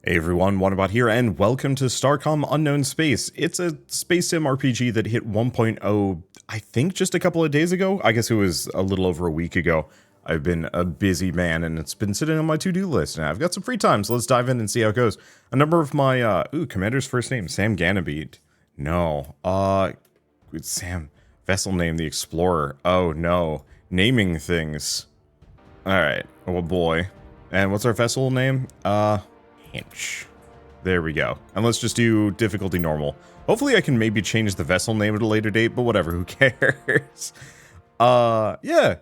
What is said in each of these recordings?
Hey everyone, Wanderbot here, and welcome to Starcom Unknown Space. It's a space sim RPG that hit 1.0, I think just a couple of days ago. I guess it was a little over a week ago. I've been a busy man, and it's been sitting on my to-do list, and I've got some free time, so let's dive in and see how it goes. A number of my, Commander's first name, Sam Ganabede. No, Sam, vessel name, the Explorer. Oh no, naming things. Alright, oh boy. And what's our vessel name? Hinch. There we go. And let's just do difficulty normal. Hopefully I can maybe change the vessel name at a later date, but whatever, who cares? Yeah.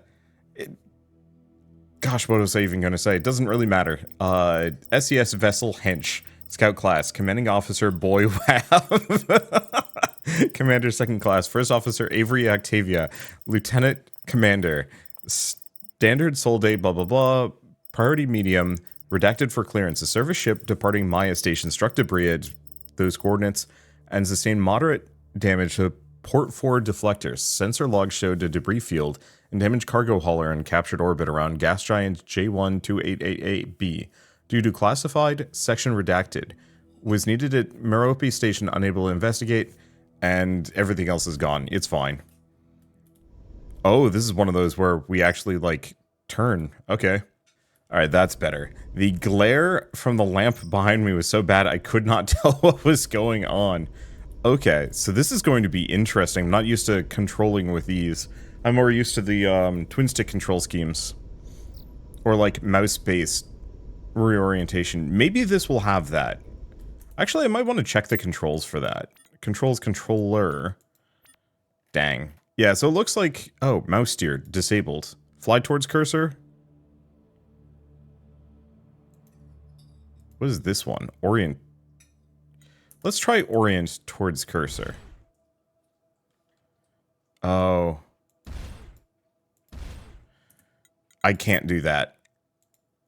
Gosh, what was I even gonna say? It doesn't really matter. SES Vessel Hinch. Scout class. Commanding officer Boy Wow. Commander second class. First officer Avery Octavia. Lieutenant Commander. Standard Sol Day blah blah blah. Priority medium. Redacted for clearance. A service ship departing Maya station struck debris at those coordinates and sustained moderate damage to port forward deflectors. Sensor logs showed a debris field and damaged cargo hauler in captured orbit around gas giant J12888B. Due to classified, section redacted. Was needed at Merope station, unable to investigate, and everything else is gone. It's fine. Oh, this is one of those where we actually, like, turn. Okay. Alright, that's better. The glare from the lamp behind me was so bad I could not tell what was going on. Okay, so this is going to be interesting. I'm not used to controlling with these. I'm more used to the twin stick control schemes. Or like mouse-based reorientation. Maybe this will have that. Actually, I might want to check the controls for that. Controls controller. Dang. Yeah, so it looks like... Oh, mouse steer. Disabled. Fly towards cursor. What is this one? Orient. Let's try orient towards cursor. Oh. I can't do that.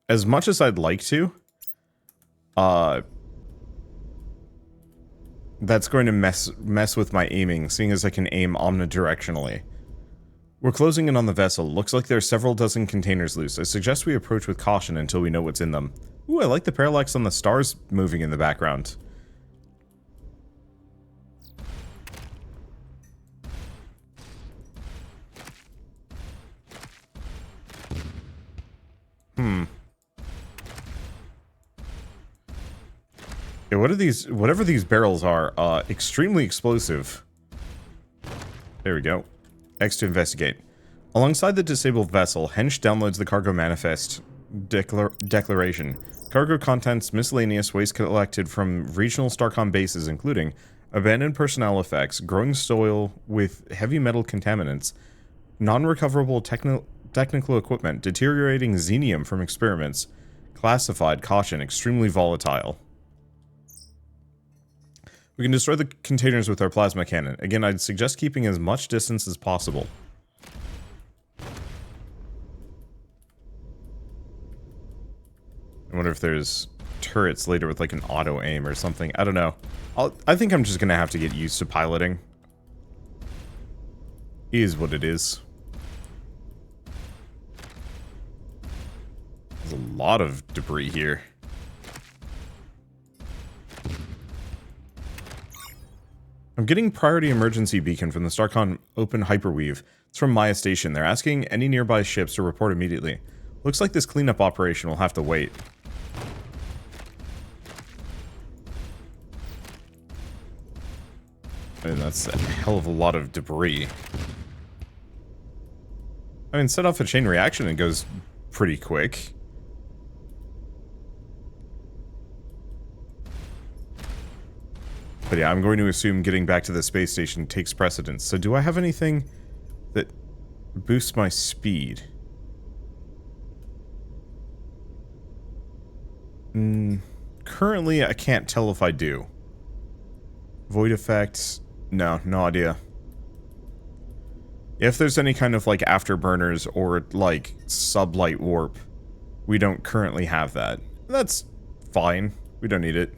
As much as I'd like to, that's going to mess with my aiming, seeing as I can aim omnidirectionally. We're closing in on the vessel. Looks like there are several dozen containers loose. I suggest we approach with caution until we know what's in them. Ooh, I like the parallax on the stars moving in the background. Yeah, what are these, whatever these barrels are, extremely explosive. There we go. X to investigate. Alongside the disabled vessel, Hench downloads the cargo manifest declaration. Cargo contents miscellaneous waste collected from regional Starcom bases, including abandoned personnel effects, growing soil with heavy metal contaminants, non-recoverable technical equipment, deteriorating xenium from experiments, classified, caution, extremely volatile. We can destroy the containers with our plasma cannon. Again, I'd suggest keeping as much distance as possible. I wonder if there's turrets later with like an auto aim or something. I don't know. I think I'm just gonna have to get used to piloting. Is what it is. There's a lot of debris here. I'm getting priority emergency beacon from the Starcom open hyperweave. It's from Maya Station. They're asking any nearby ships to report immediately. Looks like this cleanup operation will have to wait. I mean, that's a hell of a lot of debris. I mean, set off a chain reaction and it goes pretty quick. But yeah, I'm going to assume getting back to the space station takes precedence. So do I have anything that boosts my speed? Currently, I can't tell if I do. Void effects? No, no idea. If there's any kind of like afterburners or like sublight warp, we don't currently have that. That's fine. We don't need it.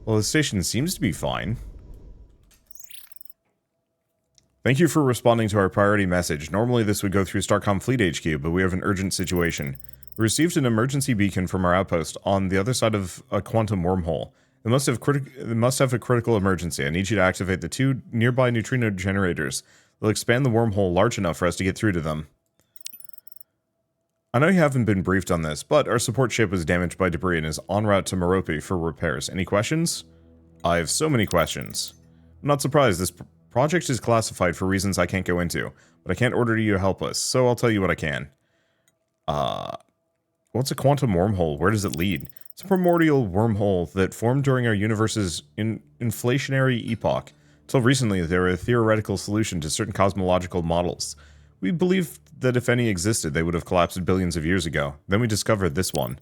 Well, the station seems to be fine. Thank you for responding to our priority message. Normally this would go through Starcom Fleet HQ, but we have an urgent situation. We received an emergency beacon from our outpost on the other side of a quantum wormhole. It must have a critical emergency. I need you to activate the 2 nearby neutrino generators. They'll expand the wormhole large enough for us to get through to them. I know you haven't been briefed on this, but our support ship was damaged by debris and is en route to Merope for repairs. Any questions? I have so many questions. I'm not surprised. This project is classified for reasons I can't go into, but I can't order you to help us, so I'll tell you what I can. What's a quantum wormhole? Where does it lead? It's a primordial wormhole that formed during our universe's inflationary epoch. Until recently, they were a theoretical solution to certain cosmological models. We believed that if any existed, they would have collapsed billions of years ago. Then we discovered this one.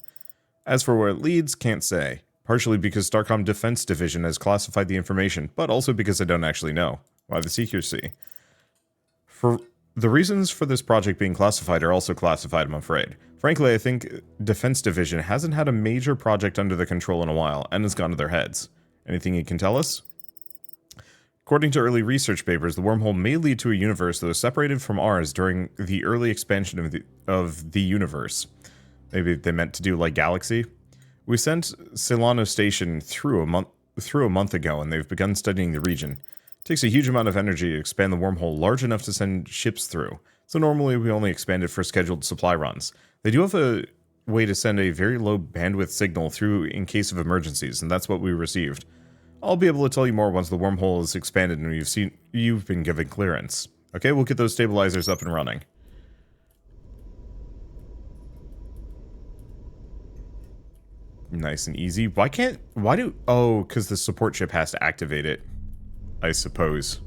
As for where it leads, can't say. Partially because Starcom Defense Division has classified the information, but also because I don't actually know. Why the secrecy? For the reasons for this project being classified are also classified, I'm afraid. Frankly, I think Defense Division hasn't had a major project under their control in a while, and has gone to their heads. Anything you can tell us? According to early research papers, the wormhole may lead to a universe that was separated from ours during the early expansion of the universe. Maybe they meant to do like Galaxy? We sent Solano Station through a month ago, and they've begun studying the region. It takes a huge amount of energy to expand the wormhole large enough to send ships through, so normally we only expand it for scheduled supply runs. They do have a way to send a very low bandwidth signal through in case of emergencies, and that's what we received. I'll be able to tell you more once the wormhole is expanded and you've been given clearance. Okay, we'll get those stabilizers up and running. Nice and easy. Oh, because the support ship has to activate it, I suppose.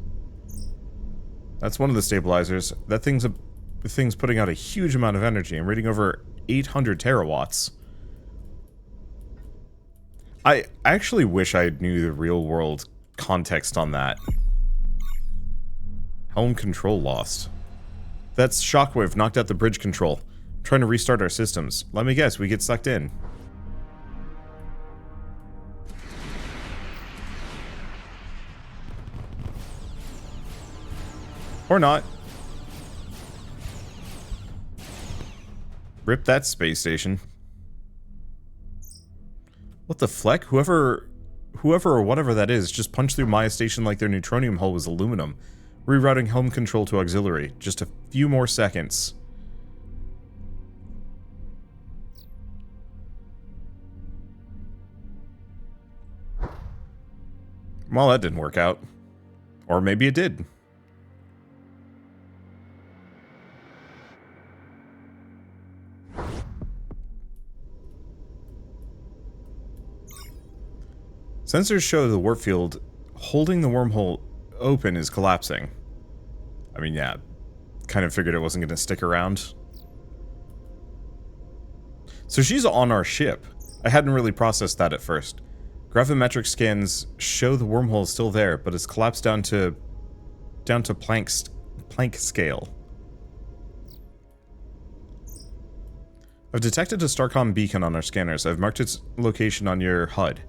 That's one of the stabilizers. That thing's putting out a huge amount of energy. I'm reading over 800 terawatts. I actually wish I knew the real world context on that. Helm control lost. That's Shockwave knocked out the bridge control. I'm trying to restart our systems. Let me guess, we get sucked in. Or not. Rip that space station. What the fleck? Whoever or whatever that is just punched through Maya Station like their neutronium hull was aluminum. Rerouting helm control to auxiliary. Just a few more seconds. Well, that didn't work out. Or maybe it did. Sensors show the warp field holding the wormhole open is collapsing. I mean, yeah, kind of figured it wasn't going to stick around. So she's on our ship. I hadn't really processed that at first. Gravimetric scans show the wormhole is still there, but it's collapsed down to Planck scale. I've detected a Starcom beacon on our scanners. I've marked its location on your HUD.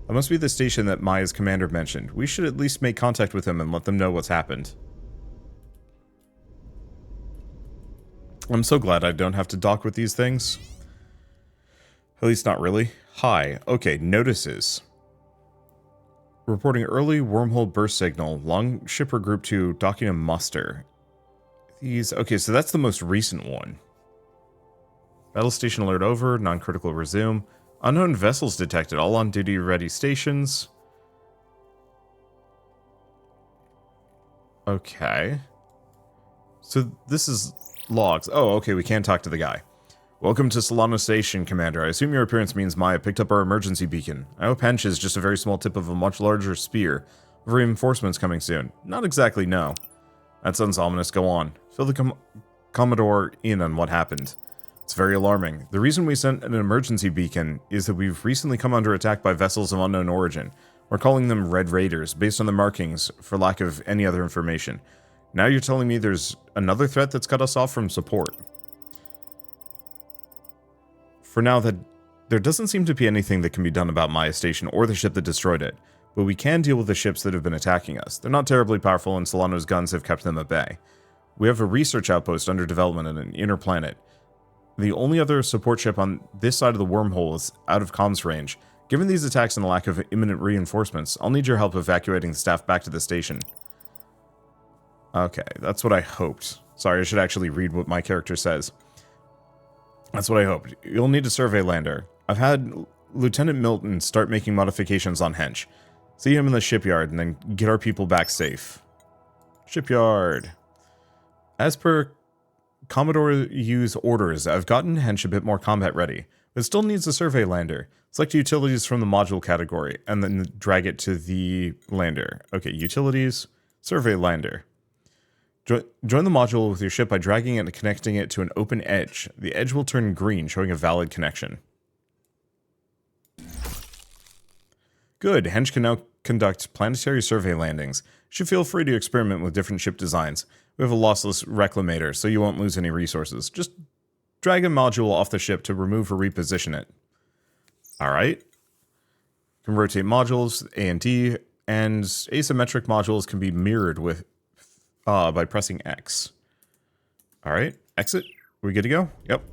That must be the station that Maya's commander mentioned. We should at least make contact with them and let them know what's happened. I'm so glad I don't have to dock with these things. At least not really. Hi. Okay, notices. Reporting early wormhole burst signal. Long shipper group 2 docking a muster. Okay, so that's the most recent one. Battle station alert over. Non-critical resume. Unknown vessels detected, all on duty ready stations. Okay. So this is logs. Oh, okay, we can talk to the guy. Welcome to Solano Station, Commander. I assume your appearance means Maya picked up our emergency beacon. I hope Hench is just a very small tip of a much larger spear. Reinforcements coming soon. Not exactly, no. That sounds ominous. Go on. Fill the Commodore in on what happened. It's very alarming. The reason we sent an emergency beacon is that we've recently come under attack by vessels of unknown origin. We're calling them Red Raiders, based on the markings, for lack of any other information. Now you're telling me there's another threat that's cut us off from support. For now, there doesn't seem to be anything that can be done about Maya Station or the ship that destroyed it, but we can deal with the ships that have been attacking us. They're not terribly powerful, and Solano's guns have kept them at bay. We have a research outpost under development on an inner planet. The only other support ship on this side of the wormhole is out of comms range. Given these attacks and the lack of imminent reinforcements, I'll need your help evacuating the staff back to the station. Okay, that's what I hoped. Sorry, I should actually read what my character says. That's what I hoped. You'll need a survey lander. I've had Lieutenant Milton start making modifications on Hench. See him in the shipyard and then get our people back safe. Shipyard. As per Commodore U's orders, I've gotten Hench a bit more combat ready, but it still needs a survey lander. Select utilities from the module category, and then drag it to the lander. Okay, utilities, survey lander. Join the module with your ship by dragging it and connecting it to an open edge. The edge will turn green, showing a valid connection. Good, Hench can now conduct planetary survey landings. You should feel free to experiment with different ship designs. We have a lossless reclamator, so you won't lose any resources. Just drag a module off the ship to remove or reposition it. Alright. Can rotate modules, A and D, and asymmetric modules can be mirrored with by pressing X. Alright, exit. We good to go? Yep.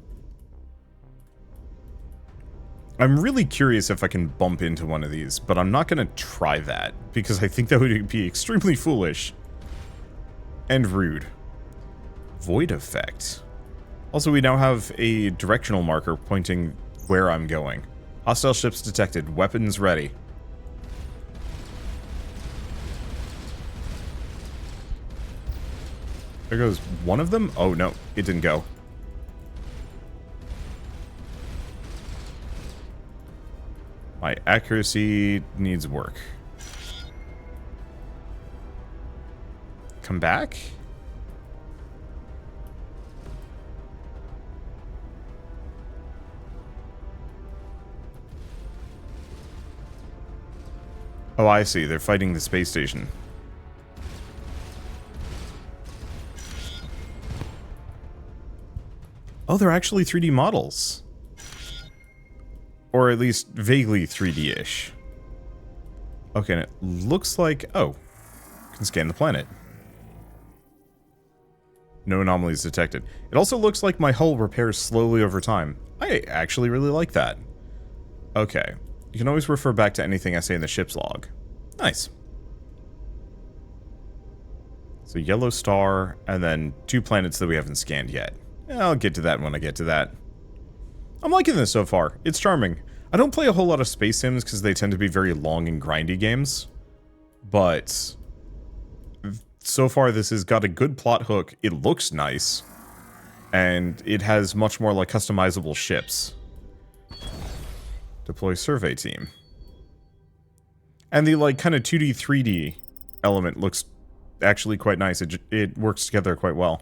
I'm really curious if I can bump into one of these, but I'm not going to try that, because I think that would be extremely foolish. And rude. Void effect. Also, we now have a directional marker pointing where I'm going. Hostile ships detected. Weapons ready. There goes one of them? Oh, no. It didn't go. My accuracy needs work. Come back? Oh, I see. They're fighting the space station. Oh, they're actually 3D models. Or at least vaguely 3D-ish. Okay, and it looks like... Oh. Can scan the planet. No anomalies detected. It also looks like my hull repairs slowly over time. I actually really like that. Okay. You can always refer back to anything I say in the ship's log. Nice. So yellow star, and then 2 planets that we haven't scanned yet. I'll get to that when I get to that. I'm liking this so far. It's charming. I don't play a whole lot of space sims because they tend to be very long and grindy games. But so far this has got a good plot hook. It looks nice. And it has much more like customizable ships. Deploy survey team. And the like kind of 2D, 3D element looks actually quite nice. It works together quite well.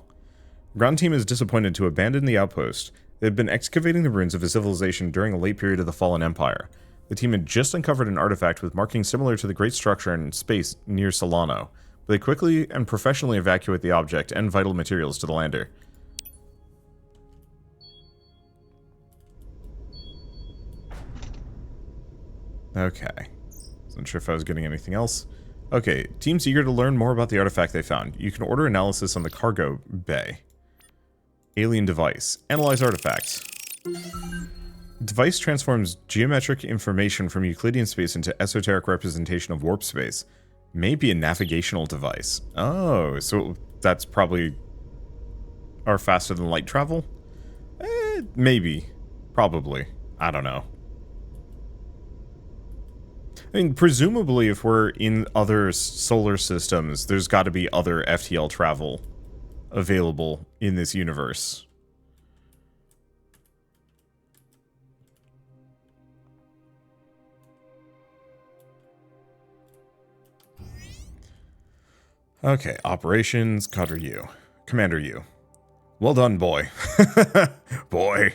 Ground team is disappointed to abandon the outpost. They had been excavating the ruins of a civilization during a late period of the Fallen Empire. The team had just uncovered an artifact with markings similar to the great structure in space near Solano. But they quickly and professionally evacuate the object and vital materials to the lander. Okay. Wasn't sure if I was getting anything else. Okay, team's eager to learn more about the artifact they found. You can order analysis on the cargo bay. Alien device. Analyze artifacts. Device transforms geometric information from Euclidean space into esoteric representation of warp space. Maybe a navigational device. Oh, so that's probably our faster than light travel? Maybe. Probably. I don't know. I mean, presumably if we're in other solar systems, there's got to be other FTL travel available in this universe. Okay, operations, Cutter U. Commander U. Well done, boy. Boy.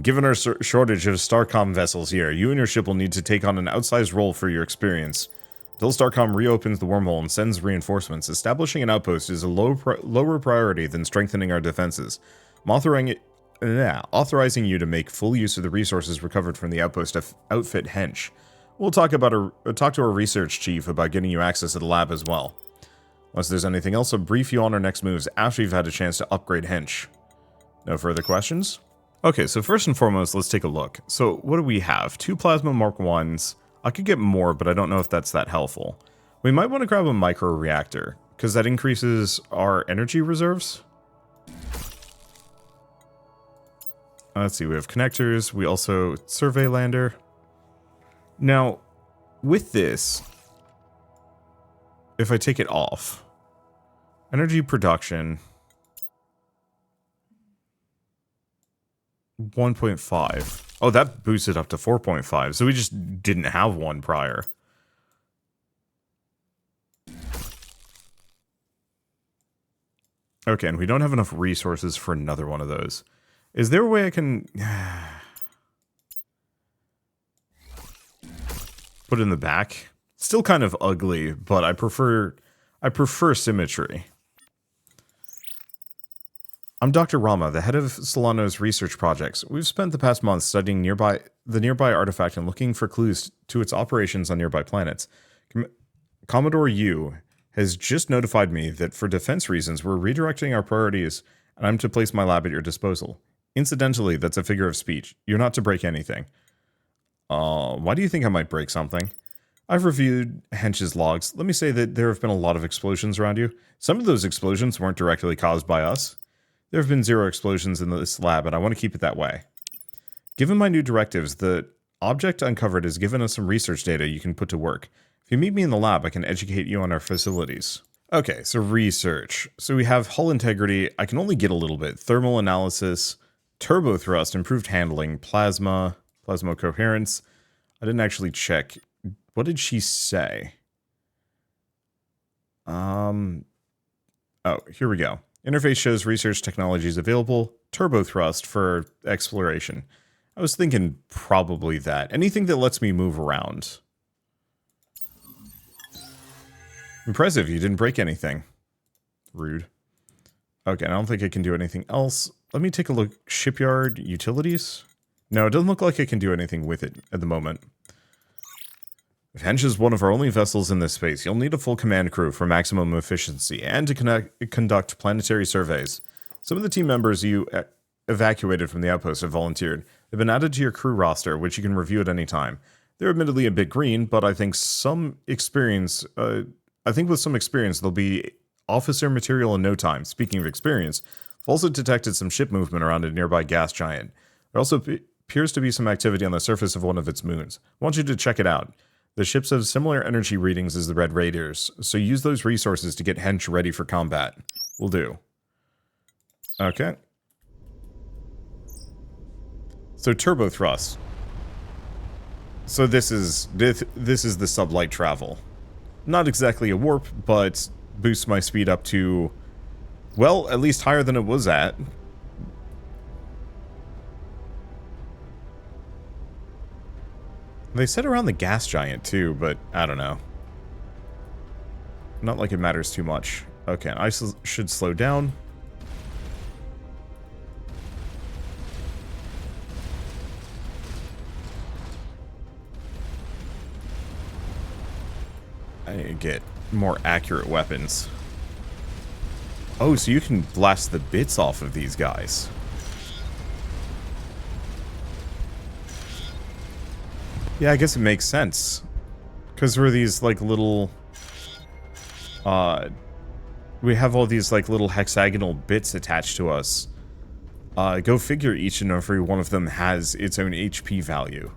Given our shortage of Starcom vessels here, you and your ship will need to take on an outsized role for your experience. Until Starcom reopens the wormhole and sends reinforcements, establishing an outpost is a lower priority than strengthening our defenses. I'm authorizing you to make full use of the resources recovered from the outpost to outfit Hench. We'll talk to our research chief about getting you access to the lab as well. Unless there's anything else, I'll brief you on our next moves after you've had a chance to upgrade Hench. No further questions? Okay, so first and foremost, let's take a look. So what do we have? 2 Plasma Mark 1s. I could get more, but I don't know if that's that helpful. We might want to grab a micro reactor, because that increases our energy reserves. Let's see, we have connectors. We also survey lander. Now, with this, if I take it off, energy production 1.5. Oh, that boosted up to 4.5. So we just didn't have one prior. Okay, and we don't have enough resources for another one of those. Is there a way I can put it in the back? Still kind of ugly, but I prefer symmetry. I'm Dr. Rama, the head of Solano's research projects. We've spent the past month studying the nearby artifact and looking for clues to its operations on nearby planets. Commodore Yu has just notified me that for defense reasons, we're redirecting our priorities, and I'm to place my lab at your disposal. Incidentally, that's a figure of speech. You're not to break anything. Why do you think I might break something? I've reviewed Hench's logs. Let me say that there have been a lot of explosions around you. Some of those explosions weren't directly caused by us. There have been 0 explosions in this lab, and I want to keep it that way. Given my new directives, the object uncovered has given us some research data you can put to work. If you meet me in the lab, I can educate you on our facilities. Okay, so research. So we have hull integrity. I can only get a little bit. Thermal analysis, turbo thrust, improved handling, plasma coherence. I didn't actually check. What did she say? Oh, here we go. Interface shows research technologies available. Turbo thrust for exploration. I was thinking probably that. Anything that lets me move around. Impressive, you didn't break anything. Rude. Okay, I don't think I can do anything else. Let me take a look. Shipyard, utilities? No, it doesn't look like I can do anything with it at the moment. If Hench is one of our only vessels in this space, you'll need a full command crew for maximum efficiency and to conduct planetary surveys. Some of the team members you evacuated from the outpost have volunteered. They've been added to your crew roster, which you can review at any time. They're admittedly a bit green, but I think with some experience, they'll be officer material in no time. Speaking of experience, I've also detected some ship movement around a nearby gas giant. There also appears to be some activity on the surface of one of its moons. I want you to check it out. The ships have similar energy readings as the Red Raiders, so use those resources to get Hench ready for combat. Will do. Okay. So turbo thrust. So this is the sublight travel. Not exactly a warp, but boosts my speed up to, well, at least higher than it was at. They said around the gas giant too, but I don't know. Not like it matters too much. Okay, I should slow down. I need to get more accurate weapons. Oh, so you can blast the bits off of these guys. Yeah, I guess it makes sense. Because we're these, like, little... we have all these, like, little hexagonal bits attached to us. Go figure each and every one of them has its own HP value.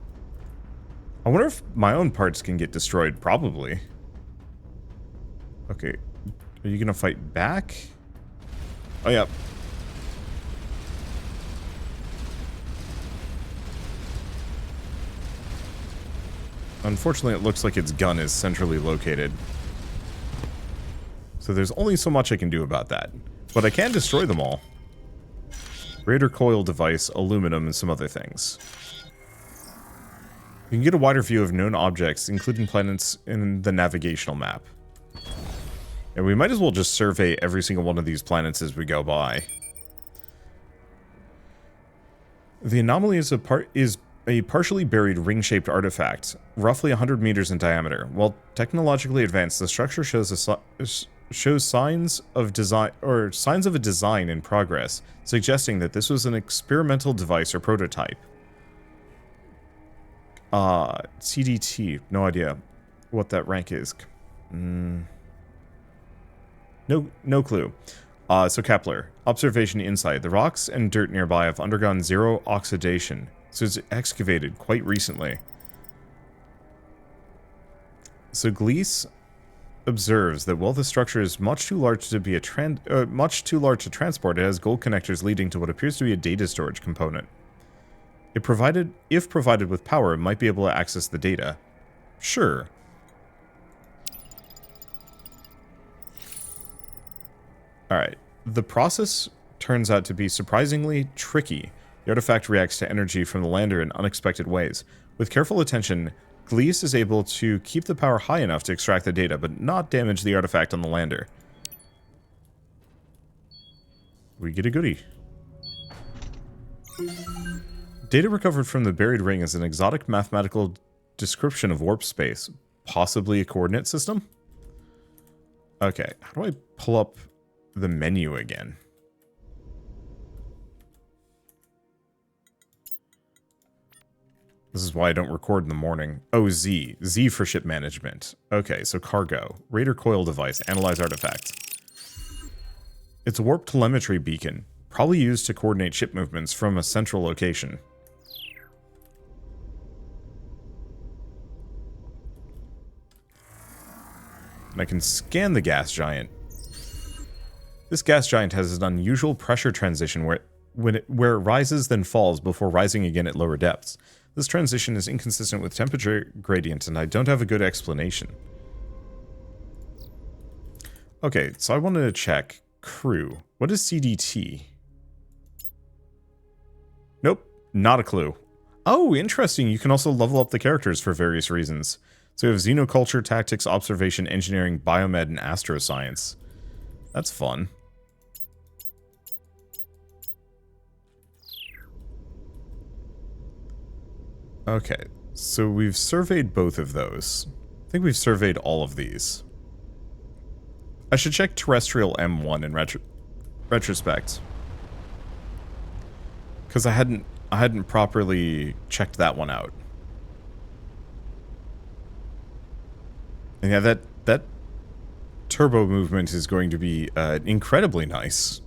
I wonder if my own parts can get destroyed. Probably. Okay. Are you gonna fight back? Oh, yeah. Unfortunately, it looks like its gun is centrally located. So there's only so much I can do about that. But I can destroy them all. Raider coil device, aluminum, and some other things. You can get a wider view of known objects, including planets in the navigational map. And we might as well just survey every single one of these planets as we go by. The anomaly is a partially buried ring-shaped artifact, roughly 100 meters in diameter. While technologically advanced, the structure shows shows signs of a design in progress, suggesting that this was an experimental device or prototype. CDT, no idea what that rank is. No clue. So Kepler, observation insight. The rocks and dirt nearby have undergone zero oxidation, so it's excavated quite recently. So Gleese observes that while the structure is much too large to transport, it has gold connectors leading to what appears to be a data storage component. If provided with power, it might be able to access the data. Sure. Alright. The process turns out to be surprisingly tricky. The artifact reacts to energy from the lander in unexpected ways. With careful attention, Gleese is able to keep the power high enough to extract the data, but not damage the artifact on the lander. We get a goodie. Data recovered from the buried ring is an exotic mathematical description of warp space. Possibly a coordinate system? Okay, how do I pull up the menu again? This is why I don't record in the morning. Oh, Z. Z for ship management. Okay, so cargo. Radar coil device. Analyze artifact. It's a warp telemetry beacon. Probably used to coordinate ship movements from a central location. And I can scan the gas giant. This gas giant has an unusual pressure transition where it rises then falls before rising again at lower depths. This transition is inconsistent with temperature gradient, and I don't have a good explanation. Okay, so I wanted to check crew. What is CDT? Nope, not a clue. Oh, interesting. You can also level up the characters for various reasons. So we have xenoculture, tactics, observation, engineering, biomed, and astroscience. That's fun. Okay, so we've surveyed both of those. I think we've surveyed all of these. I should check terrestrial M1 in retrospect. Because I hadn't properly checked that one out. And yeah, that turbo movement is going to be incredibly nice.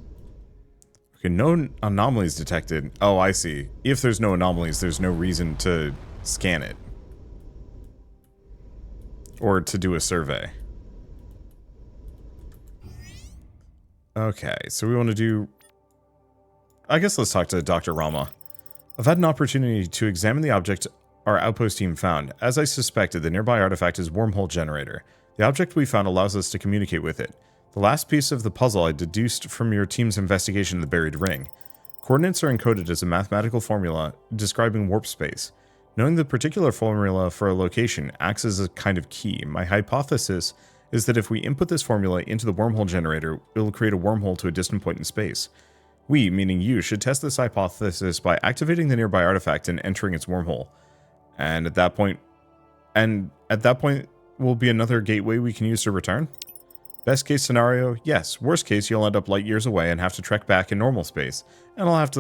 Okay, no anomalies detected. Oh, I see. If there's no anomalies, there's no reason to scan it. Or to do a survey. Okay, so we want to do... I guess let's talk to Dr. Rama. I've had an opportunity to examine the object our outpost team found. As I suspected, the nearby artifact is wormhole generator. The object we found allows us to communicate with it. The last piece of the puzzle I deduced from your team's investigation of the buried ring. Coordinates are encoded as a mathematical formula describing warp space. Knowing the particular formula for a location acts as a kind of key. My hypothesis is that if we input this formula into the wormhole generator, it will create a wormhole to a distant point in space. We, meaning you, should test this hypothesis by activating the nearby artifact and entering its wormhole. And at that point will be another gateway we can use to return? Best case scenario, yes. Worst case, you'll end up light years away and have to trek back in normal space. And I'll have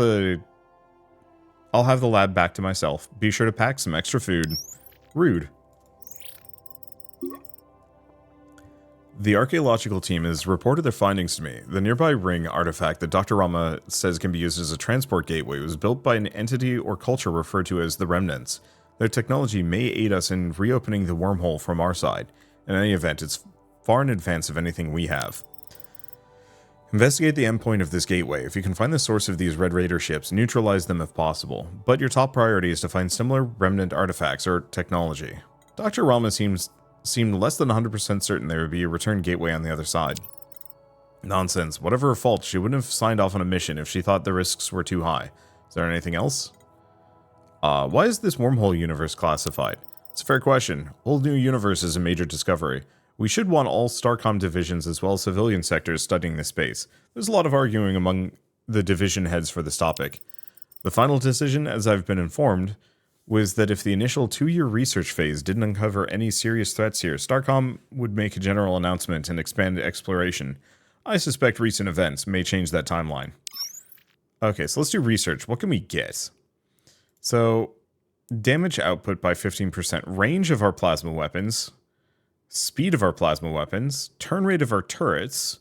the lab back to myself. Be sure to pack some extra food. Rude. The archaeological team has reported their findings to me. The nearby ring artifact that Dr. Rama says can be used as a transport gateway was built by an entity or culture referred to as the Remnants. Their technology may aid us in reopening the wormhole from our side. In any event, it's far in advance of anything we have. Investigate the endpoint of this gateway. If you can find the source of these Red Raider ships, neutralize them if possible. But your top priority is to find similar remnant artifacts or technology. Dr. Rama seemed less than 100% certain there would be a return gateway on the other side. Nonsense. Whatever her fault, she wouldn't have signed off on a mission if she thought the risks were too high. Is there anything else? Why is this wormhole universe classified? It's a fair question. Whole new universe is a major discovery. We should want all Starcom divisions as well as civilian sectors studying this space. There's a lot of arguing among the division heads for this topic. The final decision, as I've been informed, was that if the initial 2-year research phase didn't uncover any serious threats here, Starcom would make a general announcement and expand exploration. I suspect recent events may change that timeline. Okay, so let's do research. What can we get? So, damage output by 15%, range of our plasma weapons, speed of our plasma weapons, turn rate of our turrets.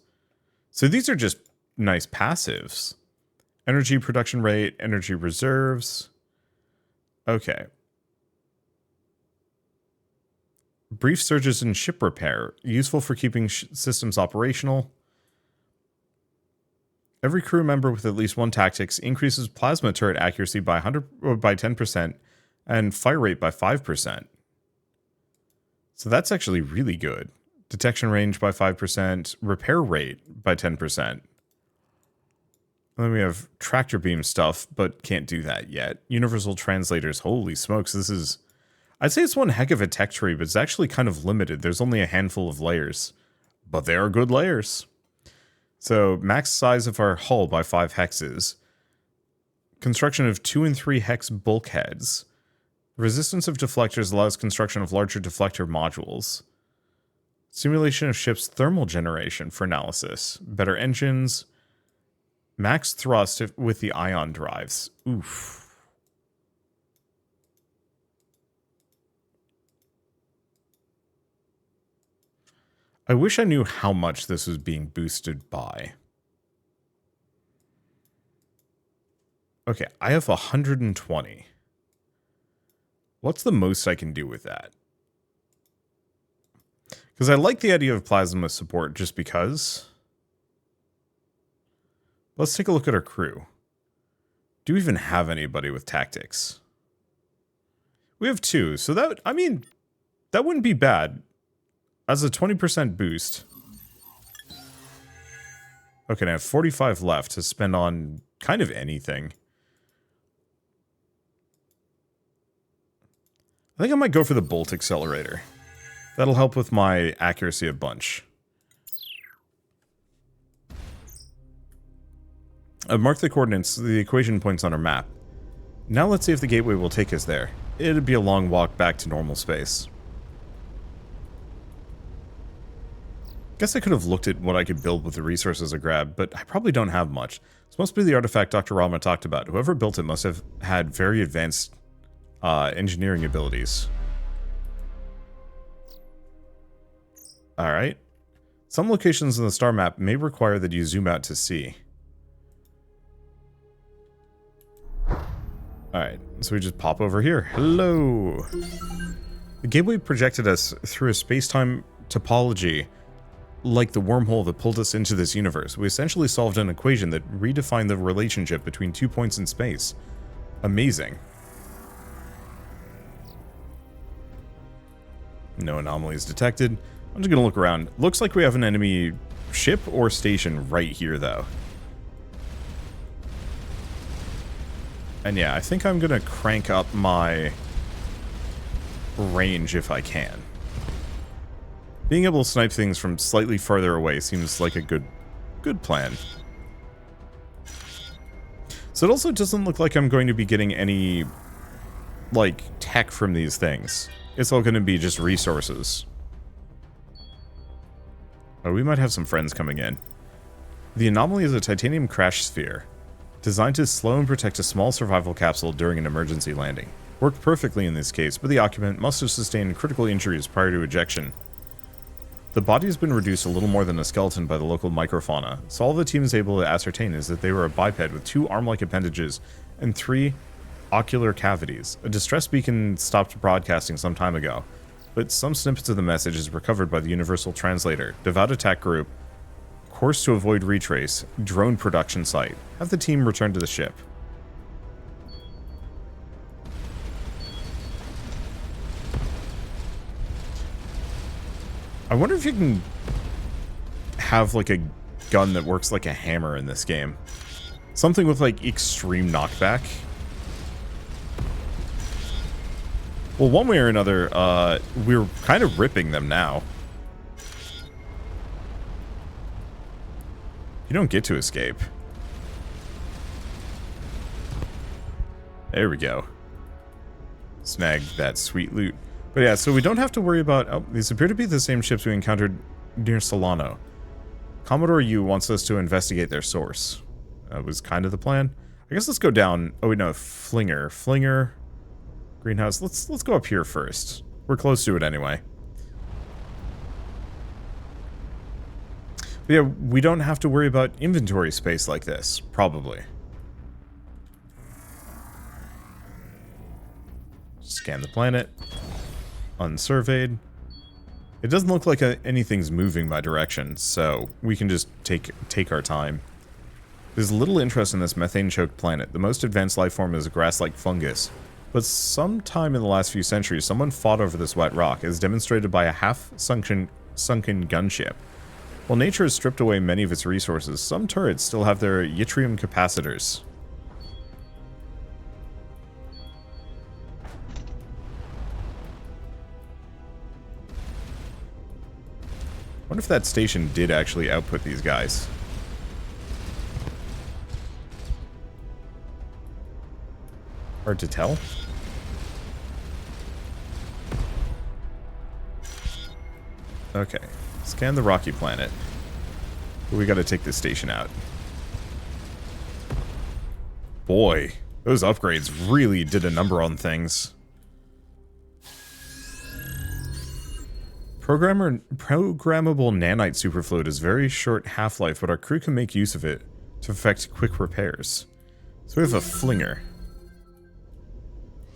So these are just nice passives. Energy production rate, energy reserves. Okay. Brief surges in ship repair, useful for keeping systems operational. Every crew member with at least one tactics increases plasma turret accuracy by 10% and fire rate by 5%. So that's actually really good. Detection range by 5%, repair rate by 10%. And then we have tractor beam stuff, but can't do that yet. Universal translators, holy smokes, this is... I'd say it's one heck of a tech tree, but it's actually kind of limited. There's only a handful of layers, but they are good layers. So, max size of our hull by 5 hexes. Construction of 2 and 3 hex bulkheads. Resistance of deflectors allows construction of larger deflector modules. Simulation of ship's thermal generation for analysis. Better engines. Max thrust with the ion drives. Oof. I wish I knew how much this was being boosted by. Okay, I have 120. What's the most I can do with that? Because I like the idea of plasma support just because. Let's take a look at our crew. Do we even have anybody with tactics? We have 2, so that, I mean, that wouldn't be bad. As a 20% boost. Okay, now I have 45 left to spend on kind of anything. I think I might go for the bolt accelerator. That'll help with my accuracy a bunch. I've marked the coordinates, the equation points on our map. Now let's see if the gateway will take us there. It'd be a long walk back to normal space. Guess I could have looked at what I could build with the resources I grabbed, but I probably don't have much. This must be the artifact Dr. Rama talked about. Whoever built it must have had very advanced engineering abilities. Alright. Some locations in the star map may require that you zoom out to see. Alright, so we just pop over here. Hello! The gateway projected us through a space-time topology like the wormhole that pulled us into this universe. We essentially solved an equation that redefined the relationship between 2 points in space. Amazing. No anomalies detected. I'm just gonna look around. Looks like we have an enemy ship or station right here, though. And yeah, I think I'm gonna crank up my range if I can. Being able to snipe things from slightly farther away seems like a good plan. So it also doesn't look like I'm going to be getting any, like, tech from these things. It's all going to be just resources. Oh, we might have some friends coming in. The anomaly is a titanium crash sphere, designed to slow and protect a small survival capsule during an emergency landing. Worked perfectly in this case, but the occupant must have sustained critical injuries prior to ejection. The body has been reduced a little more than a skeleton by the local microfauna, so all the team is able to ascertain is that they were a biped with 2 arm-like appendages and 3 ocular cavities. A distress beacon stopped broadcasting some time ago, but some snippets of the message is recovered by the Universal Translator. Devout attack group. Course to avoid retrace. Drone production site. Have the team return to the ship. I wonder if you can have, like, a gun that works like a hammer in this game. Something with, like, extreme knockback. Well, one way or another, we're kind of ripping them now. You don't get to escape. There we go. snag that sweet loot. But yeah, so we don't have to worry about... Oh, these appear to be the same ships we encountered near Solano. Commodore U wants us to investigate their source. That was kind of the plan. I guess let's go down... Oh, wait, no. Flinger. Greenhouse. Let's go up here first. We're close to it anyway. But yeah, we don't have to worry about inventory space like this, probably. Scan the planet. Unsurveyed. It doesn't look like anything's moving my direction, so we can just take our time. There's little interest in this methane-choked planet. The most advanced life form is a grass-like fungus. But sometime in the last few centuries, someone fought over this wet rock, as demonstrated by a half-sunken gunship. While nature has stripped away many of its resources, some turrets still have their yttrium capacitors. I wonder if that station did actually output these guys. Hard to tell. Okay. Scan the rocky planet. But we gotta take this station out. Boy, those upgrades really did a number on things. Programmable nanite superfluid is very short half-life, but our crew can make use of it to effect quick repairs. So we have a flinger.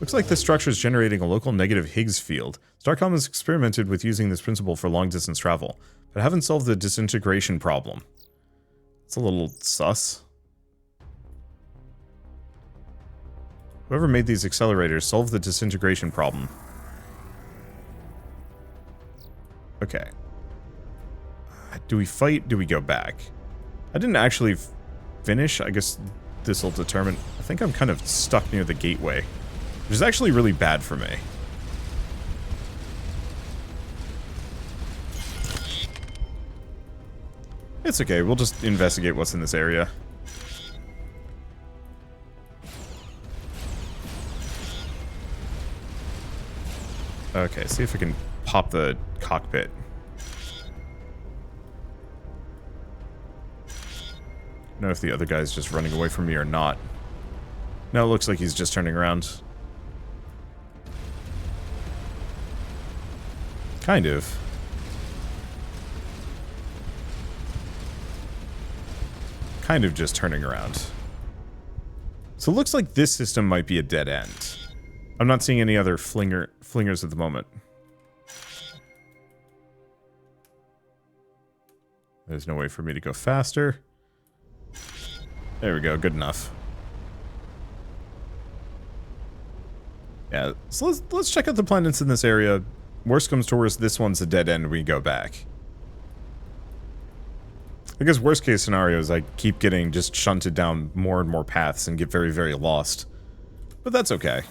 Looks like this structure is generating a local negative Higgs field. Starcom has experimented with using this principle for long-distance travel, but haven't solved the disintegration problem. It's a little sus. Whoever made these accelerators solved the disintegration problem. Okay. Do we fight? Do we go back? I didn't actually finish. I guess this will determine. I think I'm kind of stuck near the gateway, which is actually really bad for me. It's okay. We'll just investigate what's in this area. Okay, see if I can pop the cockpit. I don't know if the other guy's just running away from me or not. No, it looks like he's just turning around. Kind of. Kind of just turning around. So it looks like this system might be a dead end. I'm not seeing any other flingers at the moment. There's no way for me to go faster. There we go, good enough. Yeah, so let's check out the planets in this area. Worst comes to worst, this one's a dead end, we go back. I guess worst case scenario is I keep getting just shunted down more and more paths and get very, very lost. But that's okay.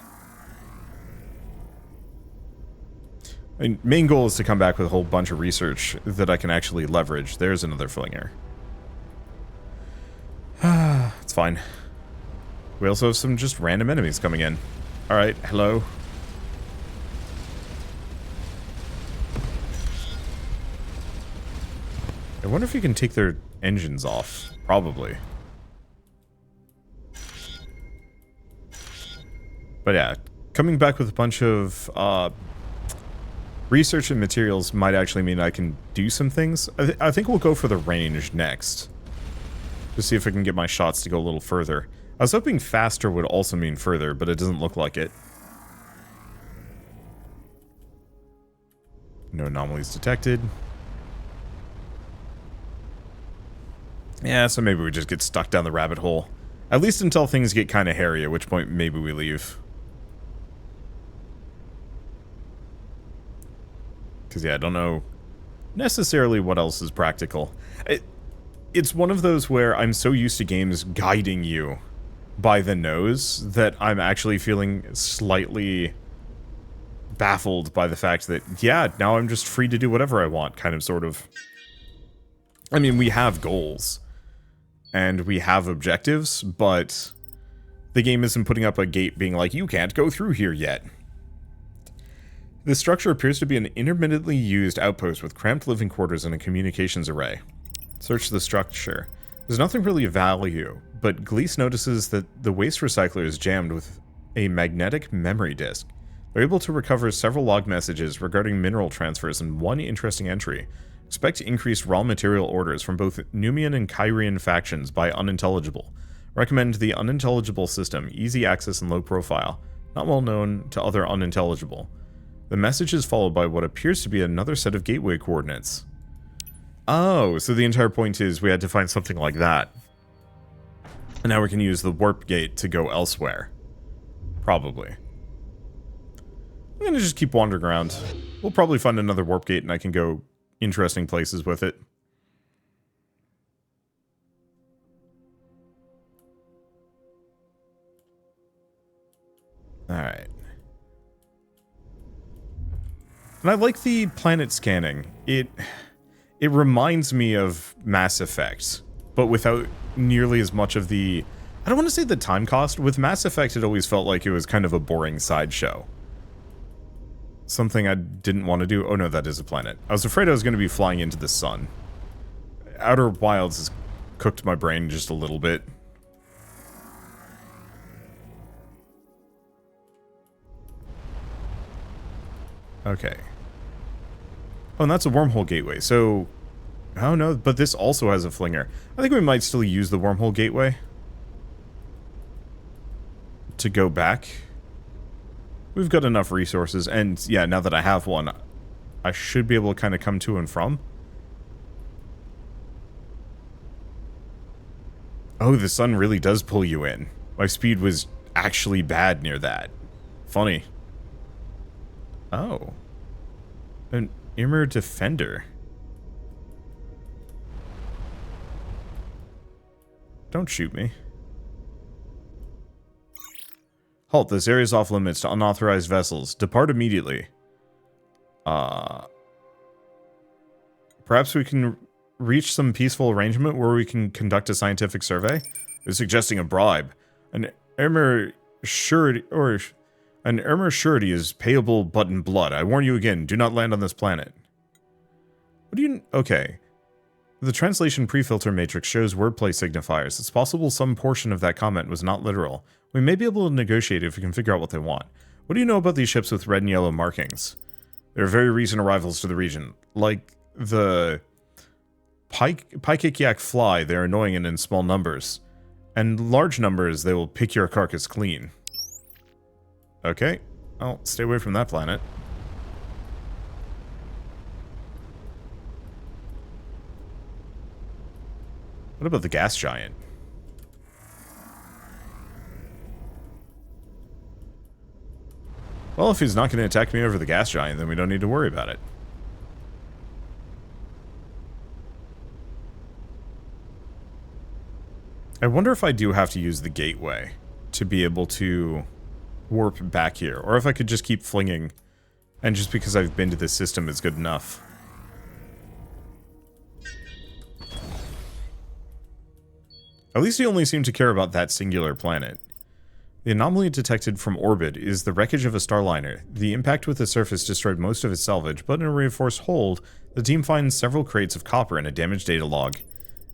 I mean, main goal is to come back with a whole bunch of research that I can actually leverage. There's another flinger. It's fine. We also have some just random enemies coming in. Alright, hello. I wonder if you can take their engines off. Probably. But yeah, coming back with a bunch of research and materials might actually mean I can do some things. I think we'll go for the range next. To see if I can get my shots to go a little further. I was hoping faster would also mean further, but it doesn't look like it. No anomalies detected. Yeah, so maybe we just get stuck down the rabbit hole. At least until things get kind of hairy, at which point maybe we leave. Because, yeah, I don't know necessarily what else is practical. It's one of those where I'm so used to games guiding you by the nose that I'm actually feeling slightly baffled by the fact that, yeah, now I'm just free to do whatever I want, kind of, sort of. I mean, we have goals, and we have objectives, but the game isn't putting up a gate being like, you can't go through here yet. This structure appears to be an intermittently used outpost with cramped living quarters and a communications array. Search the structure. There's nothing really of value, but Gleese notices that the waste recycler is jammed with a magnetic memory disk. They're able to recover several log messages regarding mineral transfers and one interesting entry. Expect increased raw material orders from both Numian and Kyrian factions by unintelligible. Recommend the unintelligible system, easy access and low profile. Not well known to other unintelligible. The message is followed by what appears to be another set of gateway coordinates. Oh, so the entire point is we had to find something like that. And now we can use the warp gate to go elsewhere. Probably. I'm gonna just keep wandering around. We'll probably find another warp gate and I can go interesting places with it. Alright. And I like the planet scanning. It reminds me of Mass Effect, but without nearly as much of the... I don't want to say the time cost. With Mass Effect, it always felt like it was kind of a boring sideshow. Something I didn't want to do. Oh no, that is a planet. I was afraid I was going to be flying into the sun. Outer Wilds has cooked my brain just a little bit. Okay. Oh, and that's a wormhole gateway, so... Oh no, but this also has a flinger. I think we might still use the wormhole gateway to go back. We've got enough resources, and yeah, now that I have one, I should be able to kind of come to and from. Oh, the sun really does pull you in. My speed was actually bad near that. Funny. Oh. An Immer Defender. Don't shoot me. Halt, this area is off limits to unauthorized vessels. Depart immediately. Perhaps we can reach some peaceful arrangement where we can conduct a scientific survey? They're suggesting a bribe. An Immer surety, is payable but in blood. I warn you again, do not land on this planet. What do you... Okay. The translation pre-filter matrix shows wordplay signifiers. It's possible some portion of that comment was not literal. We may be able to negotiate if we can figure out what they want. What do you know about these ships with red and yellow markings? They're very recent arrivals to the region. Like the Pikekiak fly, they're annoying and in small numbers. And large numbers, they will pick your carcass clean. Okay. I'll stay away from that planet. What about the gas giant? Well, if he's not going to attack me over the gas giant, then we don't need to worry about it. I wonder if I do have to use the gateway to be able to warp back here, or if I could just keep flinging, and just because I've been to this system is good enough. At least he only seemed to care about that singular planet. The anomaly detected from orbit is the wreckage of a starliner. The impact with the surface destroyed most of its salvage, but in a reinforced hold, the team finds several crates of copper and a damaged data log.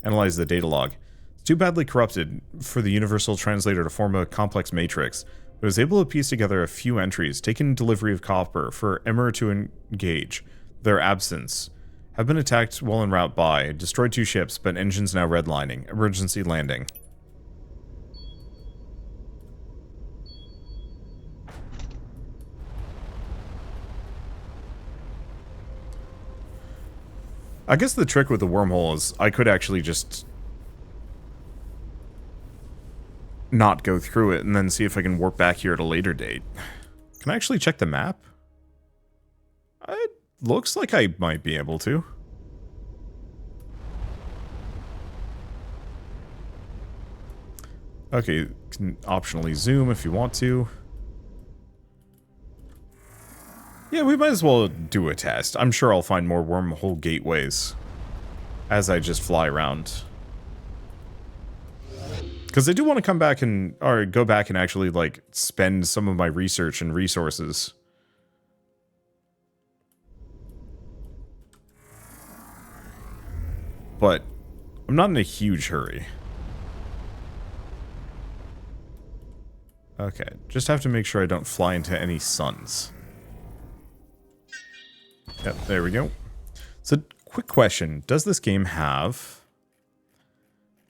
Analyze the data log. It's too badly corrupted for the universal translator to form a complex matrix, but was able to piece together a few entries, taken delivery of copper for Emmer to engage. Their absence. Have been attacked while en route by, destroyed 2 ships, but engines now redlining. Emergency landing. I guess the trick with the wormhole is I could actually just not go through it and then see if I can warp back here at a later date. Can I actually check the map? It looks like I might be able to. Okay, you can optionally zoom if you want to. Yeah, we might as well do a test. I'm sure I'll find more wormhole gateways as I just fly around. Because I do want to come back and, or go back and actually, like, spend some of my research and resources but I'm not in a huge hurry. Okay, just have to make sure I don't fly into any suns. Yep, there we go. So, quick question. Does this game have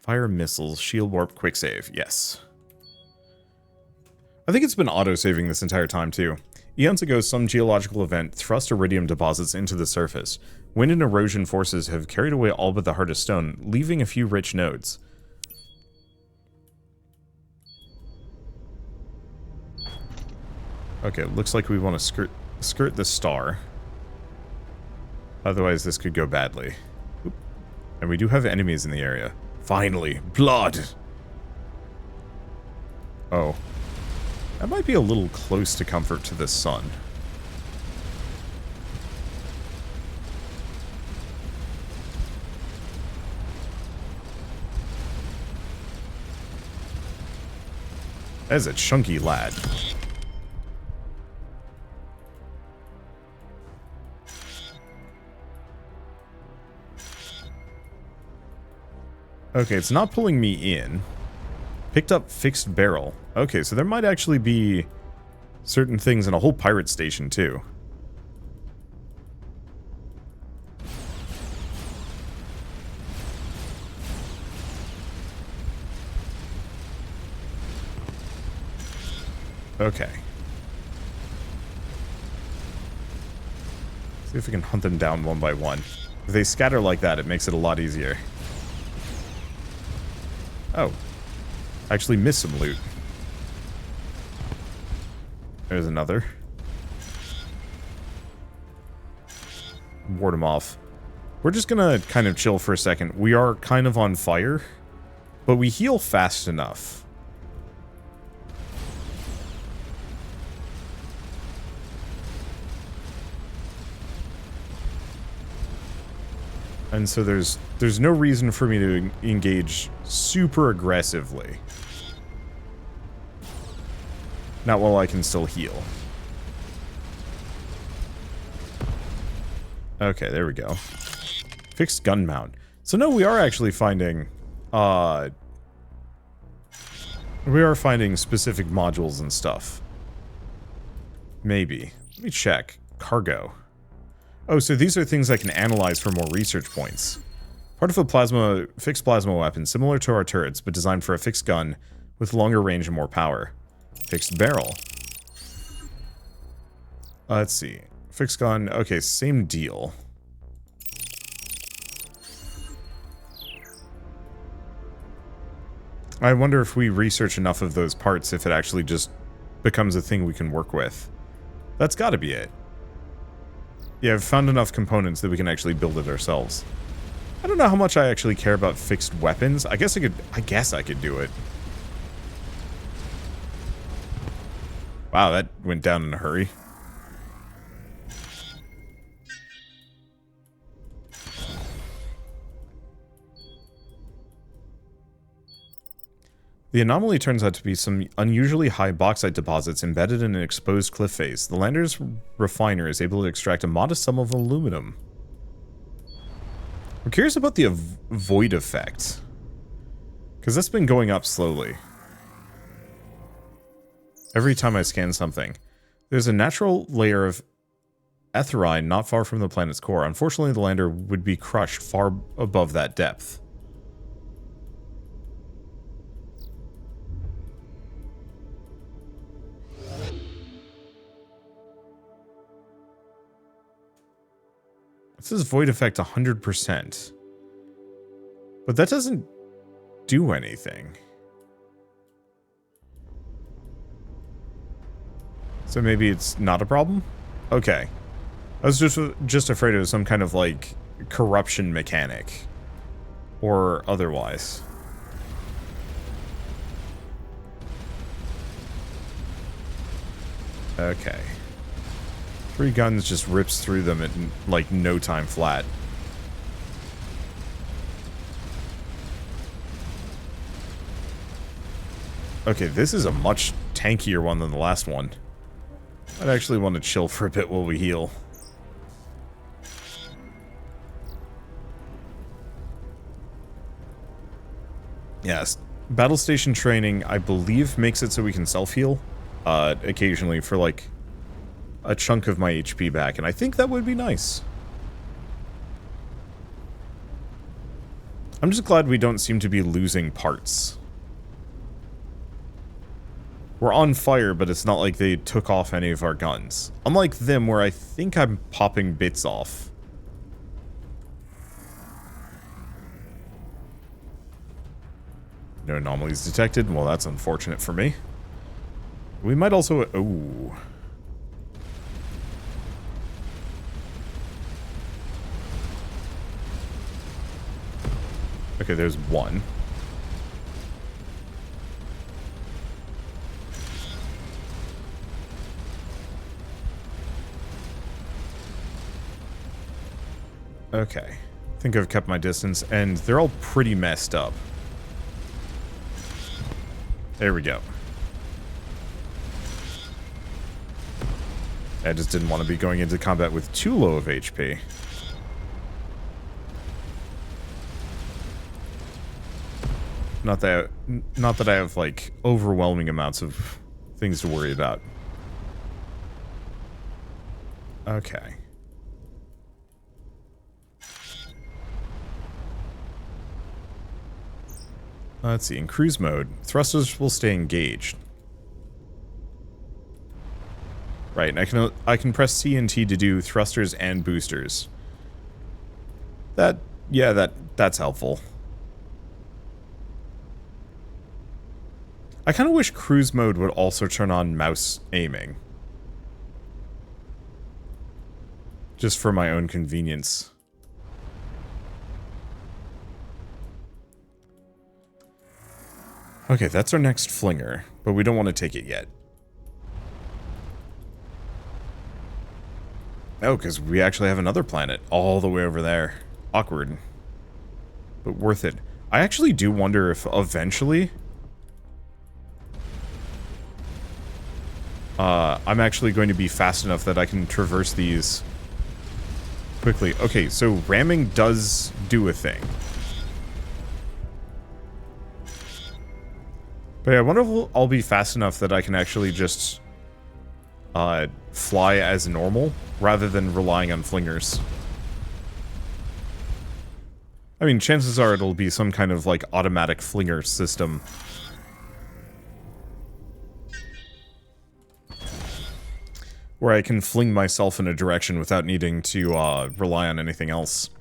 fire missiles, shield warp, quick save? Yes. I think it's been auto-saving this entire time, too. Eons ago, some geological event thrust iridium deposits into the surface. Wind and erosion forces have carried away all but the hardest stone, leaving a few rich nodes. Okay, looks like we want to skirt the star. Otherwise, this could go badly. Oop. And we do have enemies in the area. Finally, blood! Oh. That might be a little close to comfort to the sun. That is a chunky lad. Okay, it's not pulling me in. Picked up fixed barrel. Okay, so there might actually be certain things in a whole pirate station, too. Okay. See if we can hunt them down one by one. If they scatter like that, it makes it a lot easier. Oh. Actually missed some loot. There's another. Ward him off. We're just gonna kind of chill for a second. We are kind of on fire, but we heal fast enough. And so there's no reason for me to engage super aggressively. Not while I can still heal. Okay, there we go. Fixed gun mount. So no, we are actually finding, we are finding specific modules and stuff. Maybe. Let me check. Cargo. Oh, so these are things I can analyze for more research points. Part of a fixed plasma weapon, similar to our turrets, but designed for a fixed gun with longer range and more power. Fixed barrel. Let's see. Fixed gun. Okay, same deal. I wonder if we research enough of those parts, if it actually just becomes a thing we can work with. That's gotta be it. Yeah, I've found enough components that we can actually build it ourselves. I don't know how much I actually care about fixed weapons. I guess I could do it. Wow, that went down in a hurry. The anomaly turns out to be some unusually high bauxite deposits embedded in an exposed cliff face. The lander's refiner is able to extract a modest sum of aluminum. I'm curious about the void effect, because that's been going up slowly. Every time I scan something. There's a natural layer of etherine not far from the planet's core. Unfortunately, the lander would be crushed far above that depth. It says void effect 100%. But that doesn't do anything. So maybe it's not a problem? Okay. I was just afraid it was some kind of, like, corruption mechanic. Or otherwise. Okay. 3 guns just rips through them in, like, no time flat. Okay, this is a much tankier one than the last one. I'd actually want to chill for a bit while we heal. Yes. Battle station training, I believe, makes it so we can self-heal occasionally for, like, a chunk of my HP back, and I think that would be nice. I'm just glad we don't seem to be losing parts. We're on fire, but it's not like they took off any of our guns. Unlike them, where I think I'm popping bits off. No anomalies detected. Well, that's unfortunate for me. We might also... Oh. Okay, there's one. Okay. I think I've kept my distance, and they're all pretty messed up. There we go. I just didn't want to be going into combat with too low of HP. Not that I have, like, overwhelming amounts of things to worry about. Okay. Let's see, in cruise mode, thrusters will stay engaged. Right, and I can press C and T to do thrusters and boosters. That's helpful. I kind of wish cruise mode would also turn on mouse aiming. Just for my own convenience. Okay, that's our next flinger, but we don't want to take it yet. Oh, because we actually have another planet all the way over there. Awkward. But worth it. I actually do wonder if eventually... I'm actually going to be fast enough that I can traverse these quickly. Okay, so ramming does do a thing. But yeah, I wonder if I'll be fast enough that I can actually just fly as normal rather than relying on flingers. I mean, chances are it'll be some kind of, like, automatic flinger system. Where I can fling myself in a direction without needing to rely on anything else.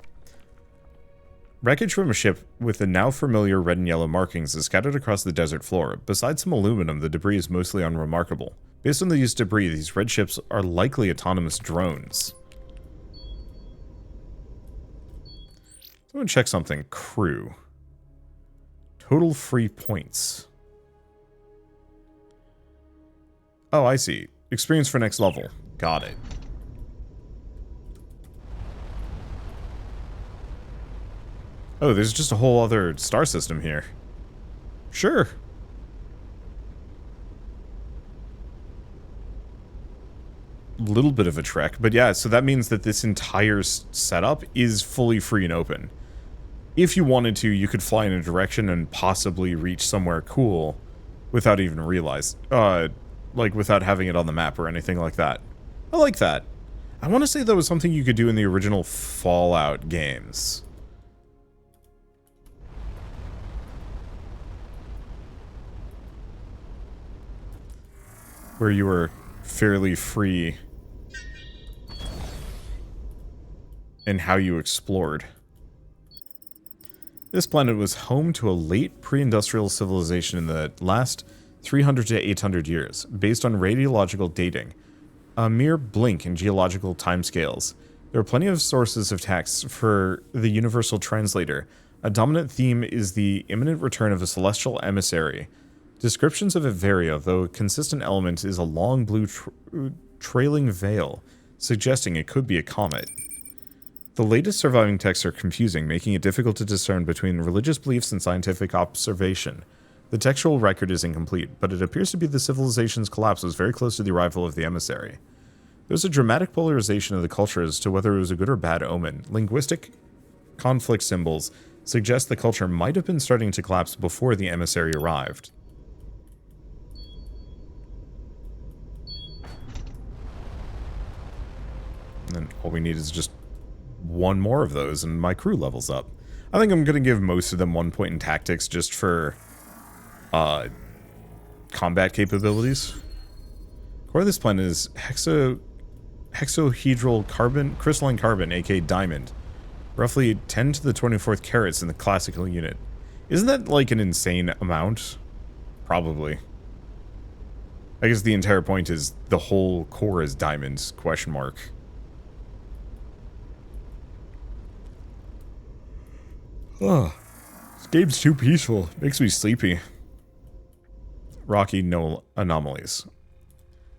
Wreckage from a ship with the now familiar red and yellow markings is scattered across the desert floor. Besides some aluminum, the debris is mostly unremarkable. Based on these debris, these red ships are likely autonomous drones. I'm gonna check something. Crew. Total free points. Oh, I see. Experience for next level. Got it. Oh, there's just a whole other star system here. Sure. Little bit of a trek, but yeah, so that means that this entire setup is fully free and open. If you wanted to, you could fly in a direction and possibly reach somewhere cool without even realize, like without having it on the map or anything like that. I like that. I want to say that was something you could do in the original Fallout games. Where you were fairly free in how you explored. This planet was home to a late pre-industrial civilization in the last 300 to 800 years, based on radiological dating, a mere blink in geological timescales. There are plenty of sources of text for the Universal Translator. A dominant theme is the imminent return of a celestial emissary. Descriptions of it vary, though a consistent element is a long blue trailing veil, suggesting it could be a comet. The latest surviving texts are confusing, making it difficult to discern between religious beliefs and scientific observation. The textual record is incomplete, but it appears to be the civilization's collapse was very close to the arrival of the emissary. There's a dramatic polarization of the culture as to whether it was a good or bad omen. Linguistic conflict symbols suggests the culture might have been starting to collapse before the emissary arrived. And then all we need is just one more of those and my crew levels up. I think I'm going to give most of them 1 point in tactics just for combat capabilities. Core of this planet is hexahedral carbon, crystalline carbon, aka diamond. Roughly 10 to the 24th carats in the classical unit. Isn't that like an insane amount? Probably. I guess the entire point is the whole core is diamonds, question mark. Oh, this game's too peaceful. Makes me sleepy. Rocky, no anomalies.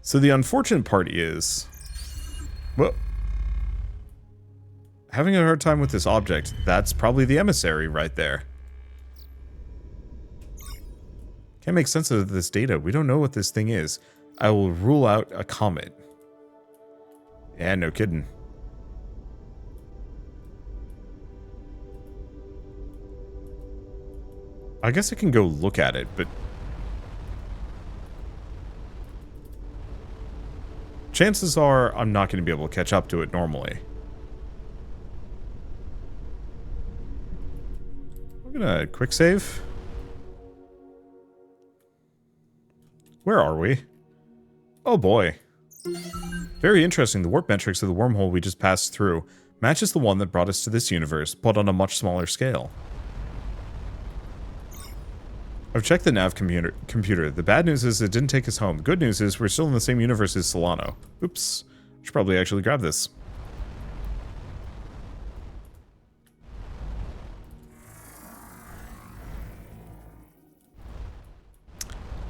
So the unfortunate part is... well, having a hard time with this object. That's probably the emissary right there. Can't make sense of this data. We don't know what this thing is. I will rule out a comet. Yeah, no kidding. I guess I can go look at it, but... chances are I'm not going to be able to catch up to it normally. I'm gonna quick save. Where are we? Oh boy. Very interesting. The warp metrics of the wormhole we just passed through matches the one that brought us to this universe, but on a much smaller scale. I've checked the nav computer. The bad news is it didn't take us home. The good news is we're still in the same universe as Solano. Oops. I should probably actually grab this.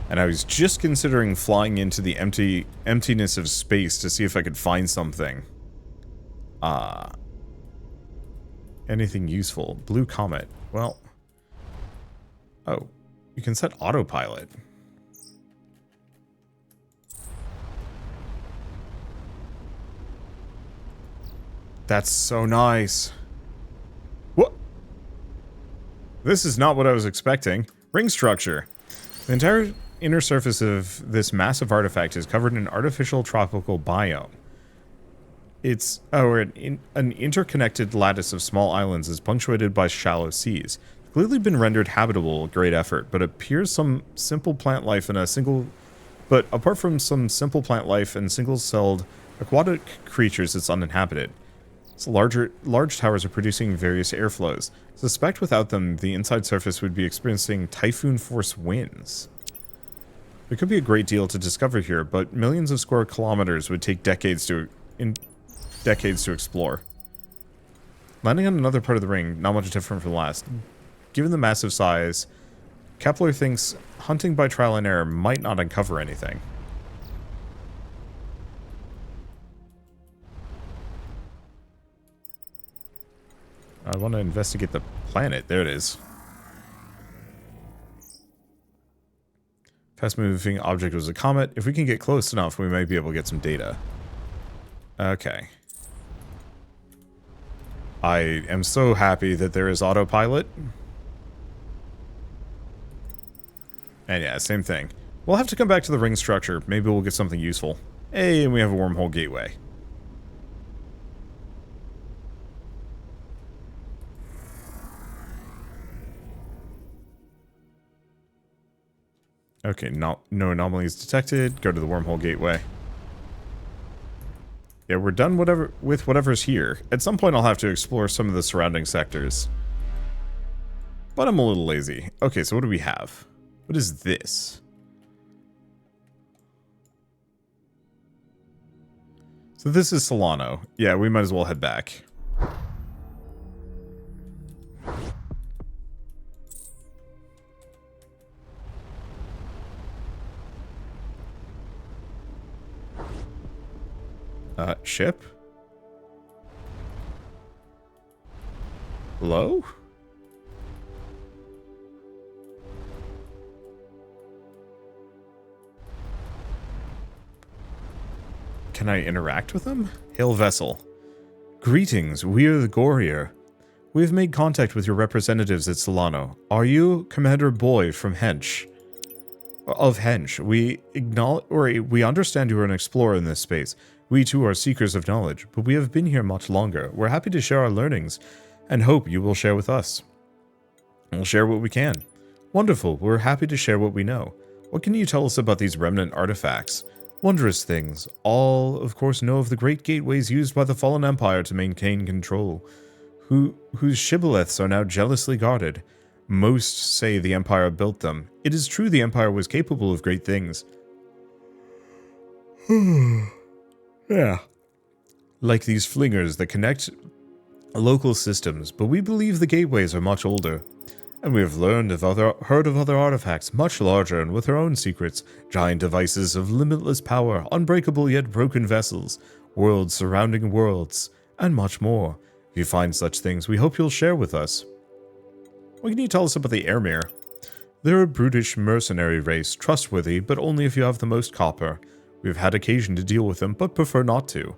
And I was just considering flying into the emptiness of space to see if I could find something. Anything useful. Blue comet. Well. Oh. You can set autopilot. That's so nice. What? This is not what I was expecting. Ring structure. The entire inner surface of this massive artifact is covered in an artificial tropical biome. It's an interconnected lattice of small islands is punctuated by shallow seas. Clearly been rendered habitable, great effort, but apart from some simple plant life and single-celled aquatic creatures, it's uninhabited. So large towers are producing various airflows. Suspect without them, the inside surface would be experiencing typhoon force winds. There could be a great deal to discover here, but millions of square kilometers would take decades to explore. Landing on another part of the ring, not much different from the last. Given the massive size, Kepler thinks hunting by trial and error might not uncover anything. I want to investigate the planet. There it is. Fast-moving object was a comet. If we can get close enough, we might be able to get some data. Okay. I am so happy that there is autopilot. And yeah, same thing. We'll have to come back to the ring structure. Maybe we'll get something useful. Hey, and we have a wormhole gateway. Okay, no anomalies detected. Go to the wormhole gateway. Yeah, we're done with whatever's here. At some point I'll have to explore some of the surrounding sectors. But I'm a little lazy. Okay, so what do we have? What is this? So this is Solano. Yeah, we might as well head back. Ship? Hello? Can I interact with them? Hail vessel. Greetings, we are the Gorier. We have made contact with your representatives at Solano. Are you Commander Boy from Hench? Of Hench. We acknowledge, or we understand you are an explorer in this space. We too are seekers of knowledge, but we have been here much longer. We're happy to share our learnings, and hope you will share with us. We'll share what we can. Wonderful. We're happy to share what we know. What can you tell us about these remnant artifacts? Wondrous things. All, of course, know of the great gateways used by the fallen empire to maintain control, whose shibboleths are now jealously guarded. Most say the empire built them. It is true the empire was capable of great things. Yeah. Like these flingers that connect local systems, but we believe the gateways are much older. And we have heard of other artifacts much larger and with their own secrets, giant devices of limitless power, unbreakable yet broken vessels, worlds surrounding worlds, and much more. If you find such things, we hope you'll share with us. What can you tell us about the Airmere? They're a brutish mercenary race, trustworthy, but only if you have the most copper. We've had occasion to deal with them, but prefer not to.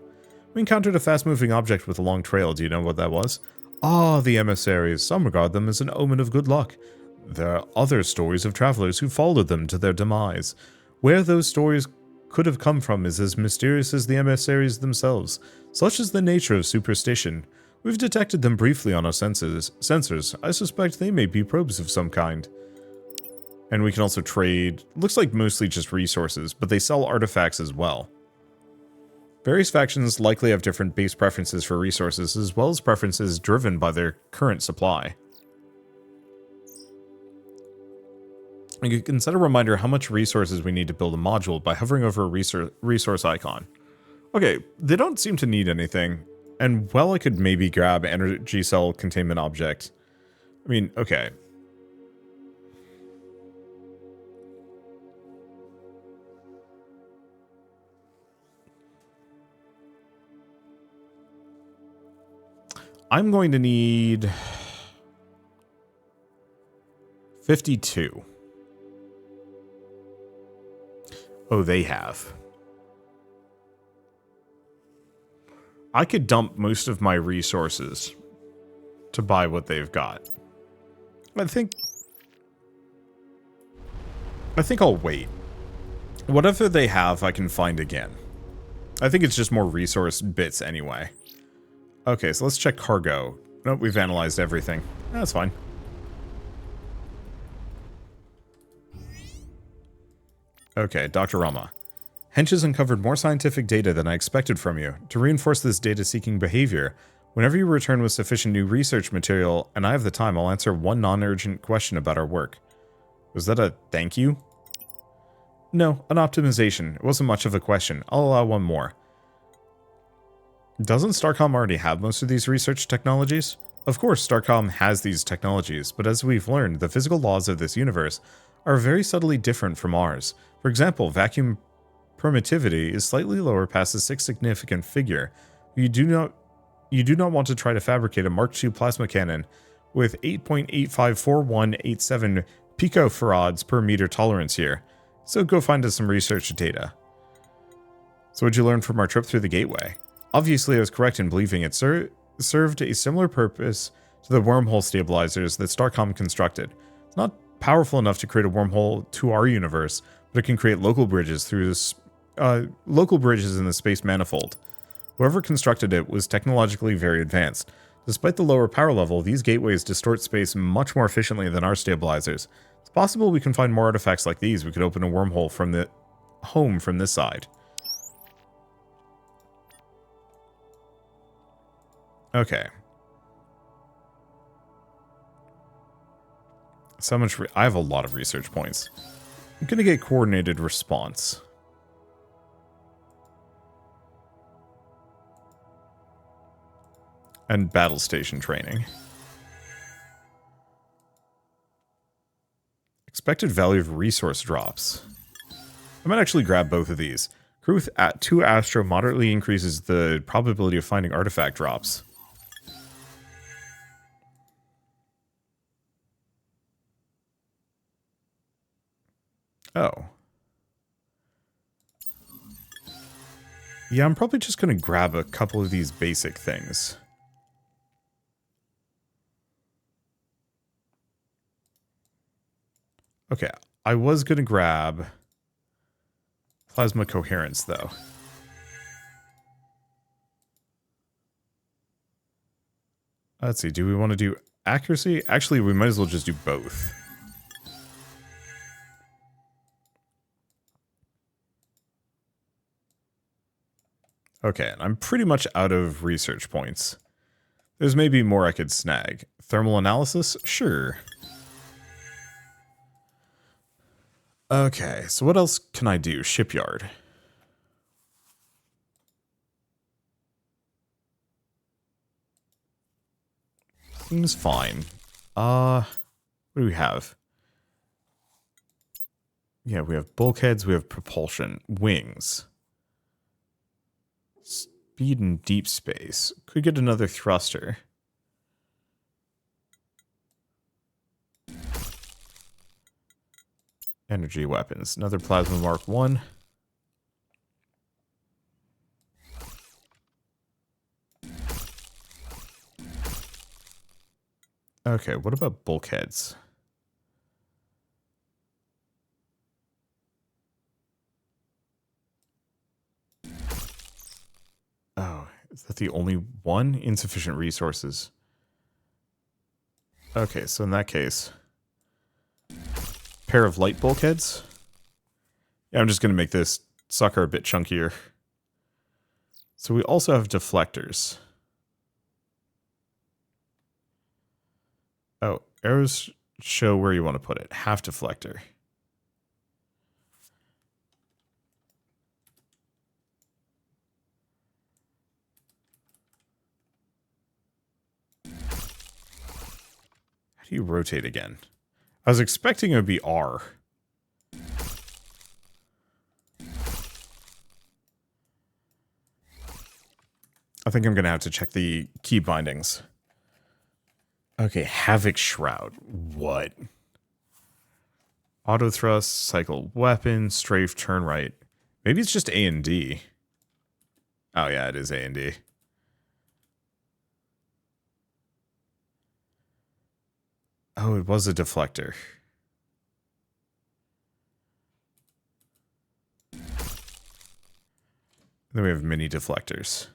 We encountered a fast-moving object with a long trail. Do you know what that was? Ah, the emissaries. Some regard them as an omen of good luck. There are other stories of travelers who followed them to their demise. Where those stories could have come from is as mysterious as the emissaries themselves. Such is the nature of superstition. We've detected them briefly on our sensors. I suspect they may be probes of some kind. And we can also trade, looks like mostly just resources, but they sell artifacts as well. Various factions likely have different base preferences for resources, as well as preferences driven by their current supply. And you can set a reminder how much resources we need to build a module by hovering over a resource icon. Okay, they don't seem to need anything. And well, I could maybe grab energy cell containment object. I mean, okay. I'm going to need 52. Oh, they have. I could dump most of my resources to buy what they've got. I think I'll wait. Whatever they have, I can find again. I think it's just more resource bits anyway. Okay, so let's check cargo. Nope, we've analyzed everything. That's fine. Okay, Dr. Rama. Hench has uncovered more scientific data than I expected from you. To reinforce this data-seeking behavior, whenever you return with sufficient new research material, and I have the time, I'll answer one non-urgent question about our work. Was that a thank you? No, an optimization. It wasn't much of a question. I'll allow one more. Doesn't Starcom already have most of these research technologies? Of course, Starcom has these technologies, but as we've learned, the physical laws of this universe are very subtly different from ours. For example, vacuum permittivity is slightly lower past the 6th significant figure. You do not want to try to fabricate a Mark II plasma cannon with 8.854187 picofarads per meter tolerance here. So go find us some research data. So what'd you learn from our trip through the gateway? Obviously, I was correct in believing it served a similar purpose to the wormhole stabilizers that Starcom constructed. It's not powerful enough to create a wormhole to our universe, but it can create local bridges through this, local bridges in the space manifold. Whoever constructed it was technologically very advanced. Despite the lower power level, these gateways distort space much more efficiently than our stabilizers. It's possible we can find more artifacts like these. We could open a wormhole from the home from this side. Okay. So much. I have a lot of research points. I'm gonna get coordinated response. And battle station training. Expected value of resource drops. I might actually grab both of these. Crew with 2 Astro moderately increases the probability of finding artifact drops. Oh. Yeah, I'm probably just going to grab a couple of these basic things. Okay, I was going to grab plasma coherence, though. Let's see, do we want to do accuracy? Actually, we might as well just do both. Okay, and I'm pretty much out of research points. There's maybe more I could snag. Thermal analysis? Sure. Okay, so what else can I do? Shipyard. Seems fine. What do we have? Yeah, we have bulkheads, we have propulsion, wings. Speed in deep space. Could get another thruster. Energy weapons. Another plasma Mark 1. Okay, what about bulkheads? Oh, is that the only one? Insufficient resources. Okay, so in that case, pair of light bulkheads. Yeah, I'm just going to make this sucker a bit chunkier. So we also have deflectors. Oh, arrows show where you want to put it. Half deflector. How do you rotate again? I was expecting it would be R. I think I'm going to have to check the key bindings. Okay, Havoc Shroud. What? Auto thrust, cycle weapon, strafe, turn right. Maybe it's just A and D. Oh yeah, it is A and D. Oh, it was a deflector. Then we have mini deflectors.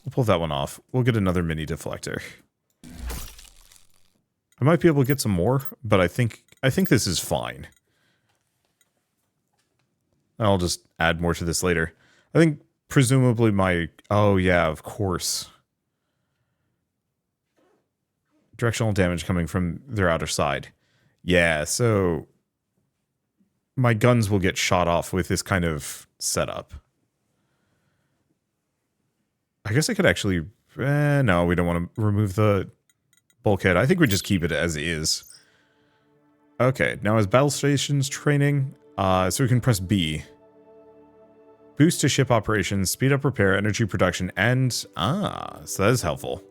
We'll pull that one off. We'll get another mini deflector. I might be able to get some more, but I think this is fine. I'll just add more to this later. I think presumably my... Oh yeah, of course. Directional damage coming from their outer side. Yeah, so my guns will get shot off with this kind of setup. I guess I could actually... no, we don't want to remove the bulkhead. I think we just keep it as is. Okay, now as battle stations training, so we can press B. Boost to ship operations, speed up repair, energy production, and... so that is helpful.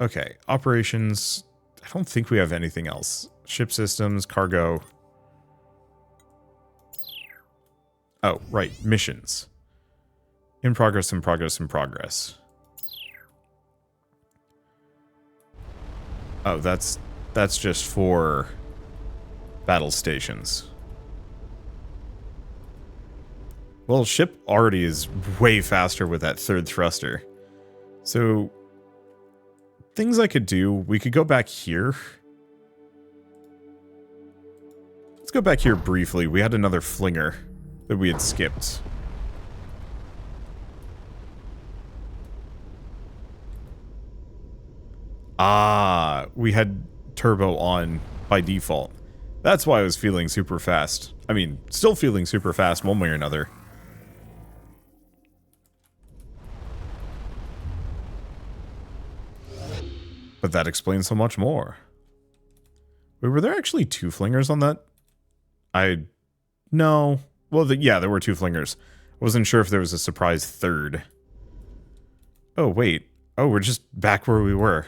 Okay, operations... I don't think we have anything else. Ship systems, cargo... Oh, right, missions. In progress, in progress, in progress. Oh, that's just for battle stations. Well, ship already is way faster with that third thruster. So, things I could do, we could go back here. Let's go back here briefly. We had another flinger that we had skipped. We had turbo on by default. That's why I was feeling super fast. I mean, still feeling super fast one way or another. But that explains so much more. Wait, were there actually two flingers on that? No. Well, yeah, there were two flingers. I wasn't sure if there was a surprise third. Oh, wait. Oh, we're just back where we were.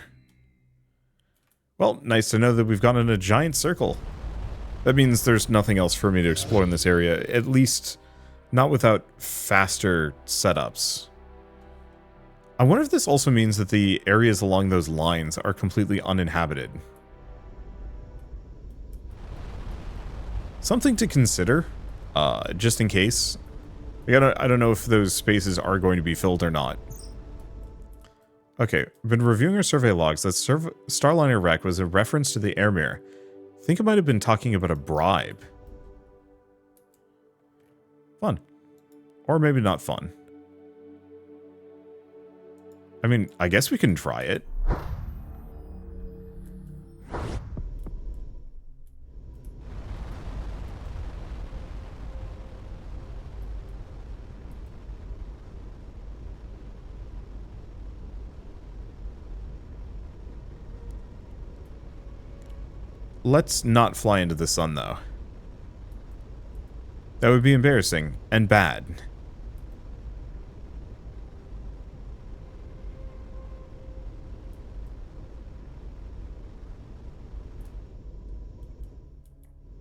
Well, nice to know that we've gone in a giant circle. That means there's nothing else for me to explore in this area, at least not without faster setups. I wonder if this also means that the areas along those lines are completely uninhabited. Something to consider, just in case. Like, I don't know if those spaces are going to be filled or not. Okay, I've been reviewing our survey logs. That Starliner wreck was a reference to the air mirror. I think it might have been talking about a bribe. Fun. Or maybe not fun. I mean, I guess we can try it. Let's not fly into the sun, though. That would be embarrassing and bad.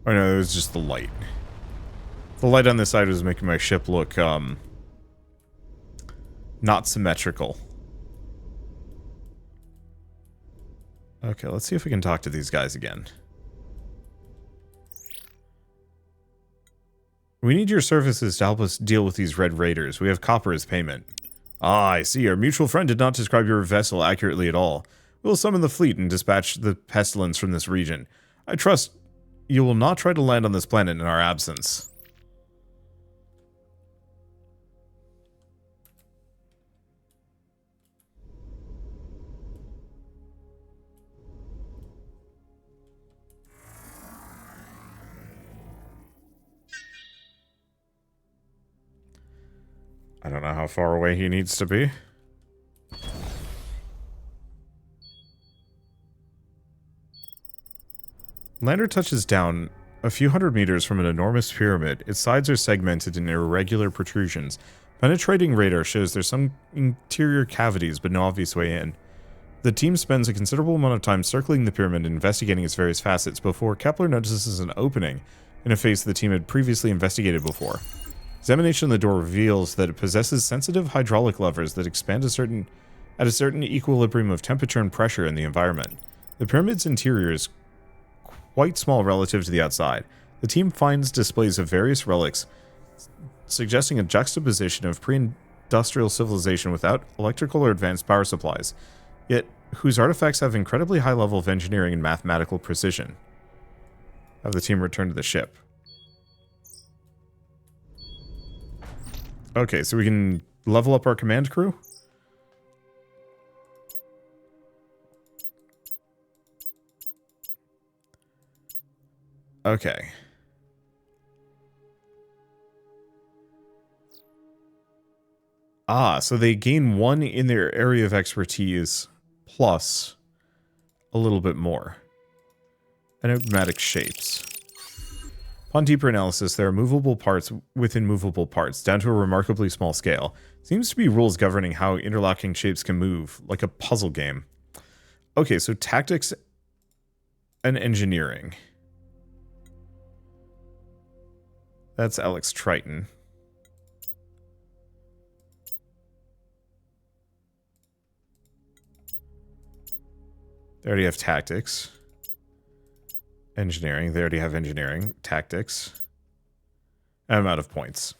Oh no, it was just the light. The light on this side was making my ship look, not symmetrical. Okay, let's see if we can talk to these guys again. We need your services to help us deal with these Red Raiders. We have copper as payment. Ah, I see. Our mutual friend did not describe your vessel accurately at all. We will summon the fleet and dispatch the pestilence from this region. I trust you will not try to land on this planet in our absence. I don't know how far away he needs to be. Lander touches down a few hundred meters from an enormous pyramid. Its sides are segmented in irregular protrusions. Penetrating radar shows there's some interior cavities, but no obvious way in. The team spends a considerable amount of time circling the pyramid and investigating its various facets before Kepler notices an opening in a face the team had previously investigated before. Examination of the door reveals that it possesses sensitive hydraulic levers that expand at a certain equilibrium of temperature and pressure in the environment. The pyramid's interior is quite small relative to the outside. The team finds displays of various relics, suggesting a juxtaposition of pre-industrial civilization without electrical or advanced power supplies, yet whose artifacts have incredibly high level of engineering and mathematical precision. Have the team return to the ship. Okay, so we can level up our command crew? Okay. Ah, so they gain 1 in their area of expertise, plus a little bit more. Enigmatic shapes. Upon deeper analysis, there are movable parts within movable parts, down to a remarkably small scale. Seems to be rules governing how interlocking shapes can move, like a puzzle game. Okay, so tactics and engineering. That's Alex Triton. They already have tactics. Engineering. They already have engineering. Tactics. And I'm out of points.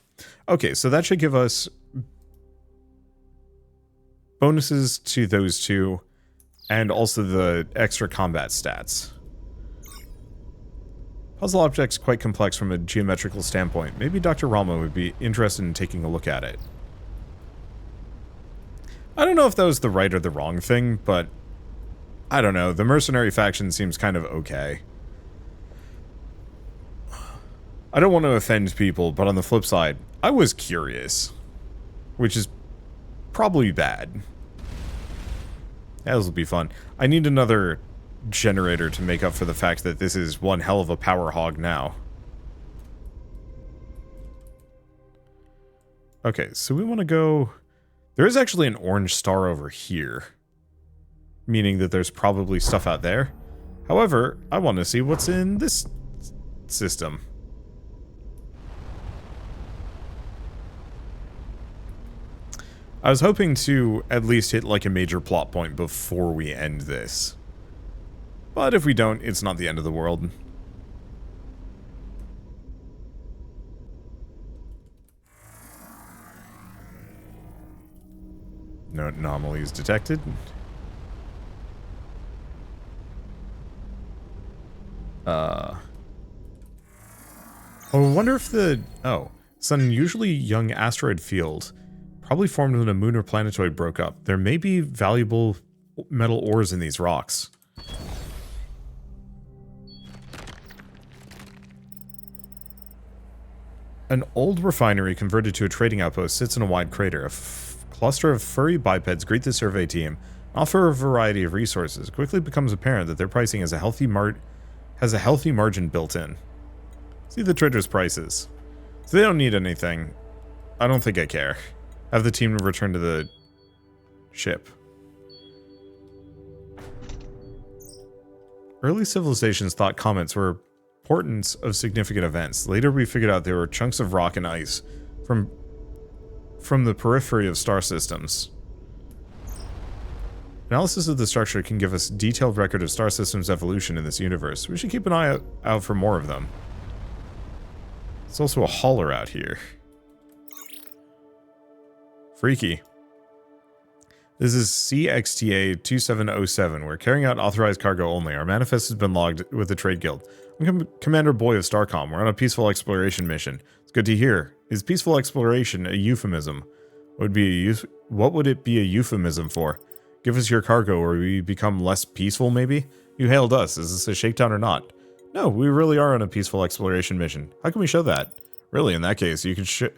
Okay, so that should give us bonuses to those two, and also the extra combat stats. Puzzle object's quite complex from a geometrical standpoint. Maybe Dr. Rama would be interested in taking a look at it. I don't know if that was the right or the wrong thing, but I don't know. The mercenary faction seems kind of okay. I don't want to offend people, but on the flip side, I was curious. Which is probably bad. Yeah, this will be fun. I need another generator to make up for the fact that this is one hell of a power hog now. Okay, so we want to go... There is actually an orange star over here. Meaning that there's probably stuff out there. However, I want to see what's in this system. I was hoping to at least hit like a major plot point before we end this. But if we don't, it's not the end of the world. No anomalies detected. I wonder if it's an unusually young asteroid field, probably formed when a moon or planetoid broke up. There may be valuable metal ores in these rocks. An old refinery converted to a trading outpost sits in a wide crater. A cluster of furry bipeds greet the survey team, offer a variety of resources. It quickly becomes apparent that their pricing has a healthy margin built in. See the traders' prices. So they don't need anything. I don't think I care. Have the team return to the ship. Early civilizations thought comets were portents of significant events. Later we figured out they were chunks of rock and ice from the periphery of star systems. Analysis of the structure can give us a detailed record of star systems evolution in this universe. We should keep an eye out for more of them. There's also a hauler out here. Freaky. This is CXTA 2707. We're carrying out authorized cargo only. Our manifest has been logged with the Trade Guild. I'm Commander Boy of Starcom. We're on a peaceful exploration mission. It's good to hear. Is peaceful exploration a euphemism? What would it be a euphemism for? Give us your cargo or we become less peaceful, maybe? You hailed us. Is this a shakedown or not? No, we really are on a peaceful exploration mission. How can we show that? Really, in that case, you could show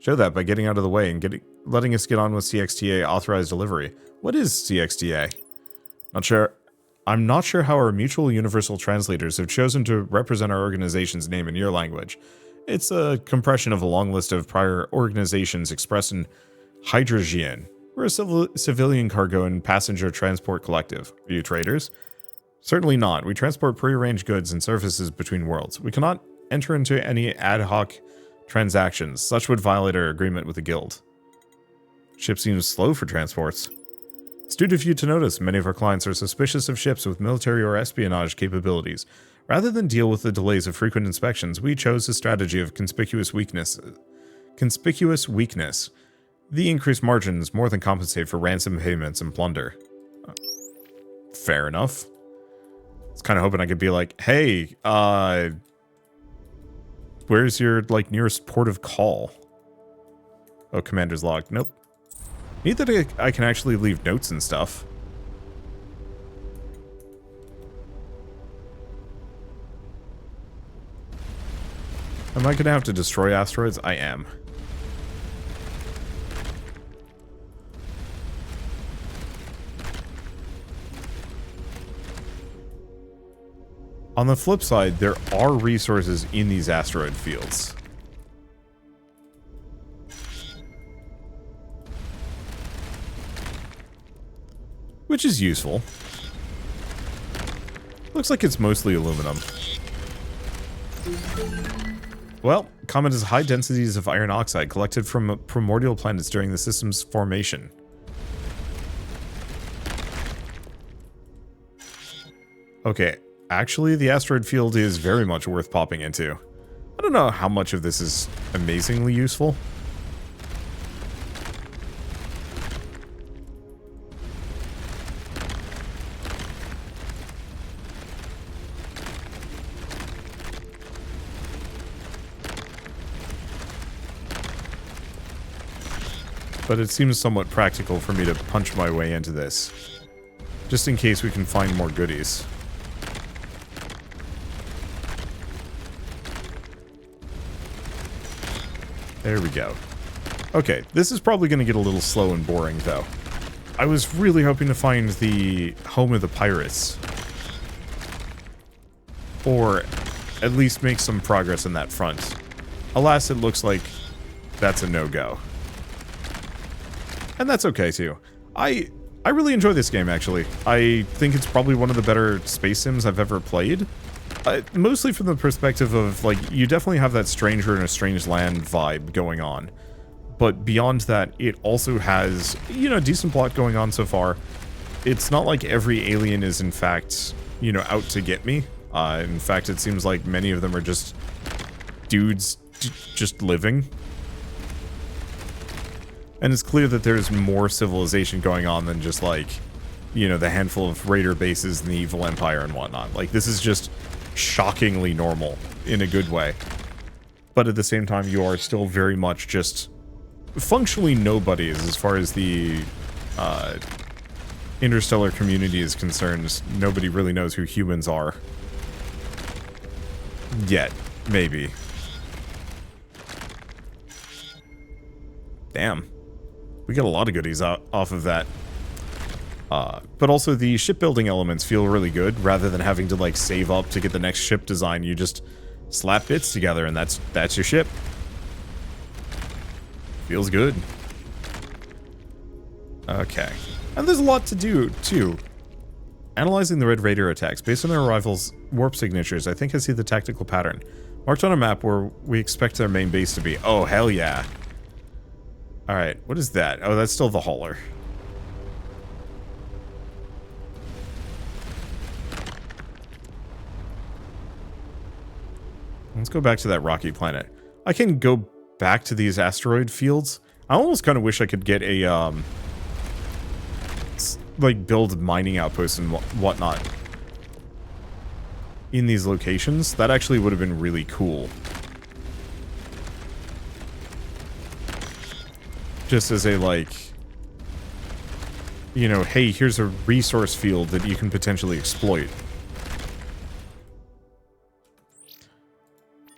that by getting out of the way and letting us get on with CXTA authorized delivery. What is CXTA? Not sure. I'm not sure how our mutual universal translators have chosen to represent our organization's name in your language. It's a compression of a long list of prior organizations expressed in hydrogen. We're a civilian cargo and passenger transport collective. Are you traders? Certainly not. We transport prearranged goods and services between worlds. We cannot enter into any ad hoc transactions. Such would violate our agreement with the guild. Ship seems slow for transports. Astute of you to notice, many of our clients are suspicious of ships with military or espionage capabilities. Rather than deal with the delays of frequent inspections, we chose a strategy of conspicuous weakness. The increased margins more than compensate for ransom payments and plunder. Fair enough. I was kind of hoping I could be like, hey, where's your, nearest port of call? Oh, commander's log. Nope. Neat that I can actually leave notes and stuff. Am I going to have to destroy asteroids? I am. On the flip side, there are resources in these asteroid fields. Which is useful. Looks like it's mostly aluminum. Well, comet has high densities of iron oxide collected from primordial planets during the system's formation. Okay, actually the asteroid field is very much worth popping into. I don't know how much of this is amazingly useful. But it seems somewhat practical for me to punch my way into this. Just in case we can find more goodies. There we go. Okay, this is probably going to get a little slow and boring, though. I was really hoping to find the home of the pirates. Or at least make some progress on that front. Alas, it looks like that's a no-go. And that's okay, too. I really enjoy this game, actually. I think it's probably one of the better space sims I've ever played. Mostly from the perspective of, you definitely have that stranger in a strange land vibe going on. But beyond that, it also has, a decent plot going on so far. It's not like every alien is, in fact, out to get me. In fact, it seems like many of them are just dudes just living. And it's clear that there's more civilization going on than just, like, you know, the handful of raider bases in the evil empire and whatnot. Like, this is just shockingly normal in a good way. But at the same time, you are still very much just functionally nobodies as far as the interstellar community is concerned. Nobody really knows who humans are. Yet. Maybe. Damn. We get a lot of goodies off of that. But also the shipbuilding elements feel really good. Rather than having to, like, save up to get the next ship design, you just slap bits together and that's your ship. Feels good. Okay. And there's a lot to do, too. Analyzing the Red Raider attacks. Based on their arrival's warp signatures, I think I see the tactical pattern. Marked on a map where we expect their main base to be. Oh, hell yeah. Alright, what is that? Oh, that's still the hauler. Let's go back to that rocky planet. I can go back to these asteroid fields. I almost kind of wish I could get a, like, build mining outposts and whatnot in these locations. That actually would have been really cool. Just as a, like, you know, hey, here's a resource field that you can potentially exploit.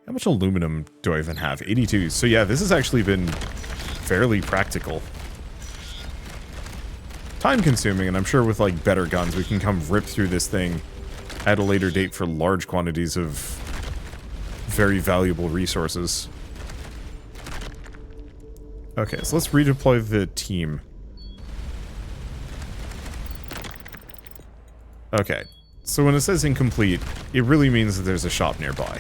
How much aluminum do I even have? 82. So yeah, this has actually been fairly practical. Time consuming, and I'm sure with, like, better guns we can come rip through this thing at a later date for large quantities of very valuable resources. Okay, so let's redeploy the team. Okay, so when it says incomplete, it really means that there's a shop nearby.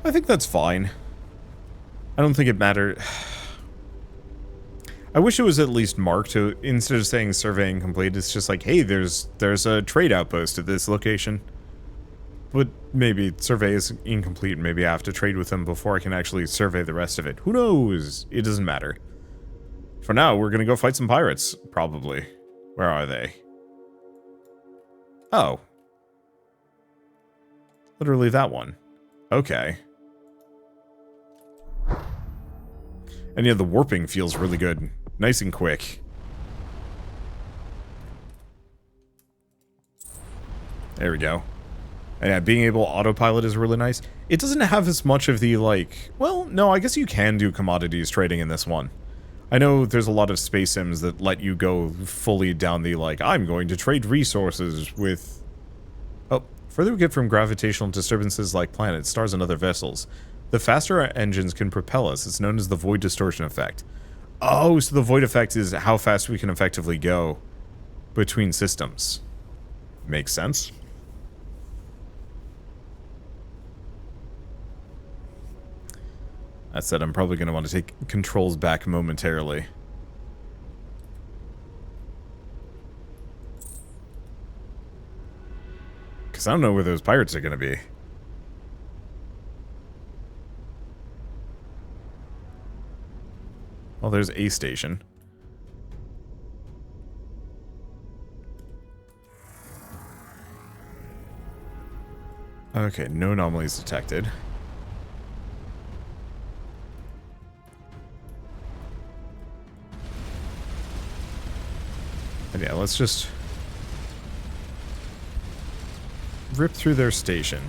I think that's fine. I don't think it mattered. I wish it was at least marked to, instead of saying survey incomplete, it's just like, hey, there's a trade outpost at this location. But maybe survey is incomplete and maybe I have to trade with them before I can actually survey the rest of it. Who knows? It doesn't matter. For now, we're gonna go fight some pirates, probably. Where are they? Oh. Literally that one. Okay. And yeah, the warping feels really good. Nice and quick. There we go. And yeah, being able to autopilot is really nice. It doesn't have as much of the, like... Well, no, I guess you can do commodities trading in this one. I know there's a lot of space sims that let you go fully down the, like, I'm going to trade resources with... Oh, further we get from gravitational disturbances like planets, stars, and other vessels. The faster our engines can propel us. It's known as the void distortion effect. Oh, so the void effect is how fast we can effectively go between systems. Makes sense. That said, I'm probably going to want to take controls back momentarily. Because I don't know where those pirates are going to be. Well, there's a station. Okay, no anomalies detected. And yeah, let's just rip through their station.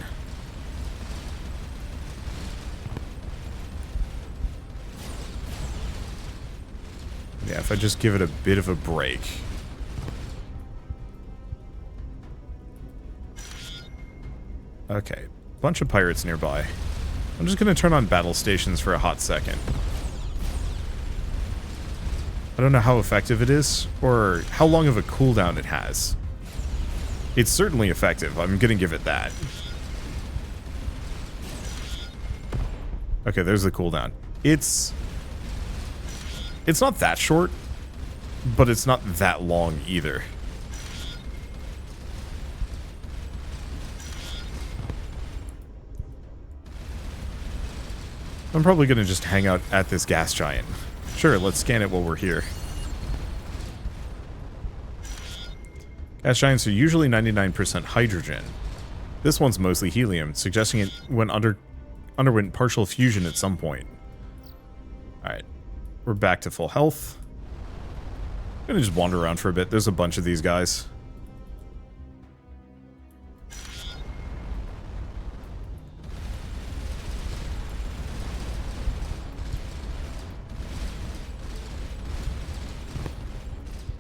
Yeah, if I just give it a bit of a break. Okay, bunch of pirates nearby. I'm just gonna turn on battle stations for a hot second. I don't know how effective it is, or how long of a cooldown it has. It's certainly effective, I'm gonna give it that. Okay, there's the cooldown. It's not that short, but it's not that long either. I'm probably going to just hang out at this gas giant. Sure, let's scan it while we're here. Gas giants are usually 99% hydrogen. This one's mostly helium, suggesting it underwent partial fusion at some point. Alright, we're back to full health. I'm gonna just wander around for a bit. There's a bunch of these guys.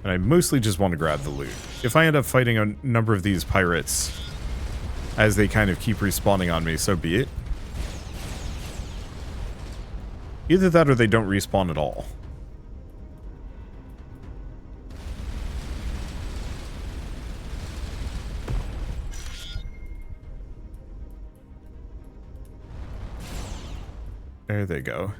And I mostly just want to grab the loot. If I end up fighting a number of these pirates as they kind of keep respawning on me, so be it. Either that or they don't respawn at all. There they go.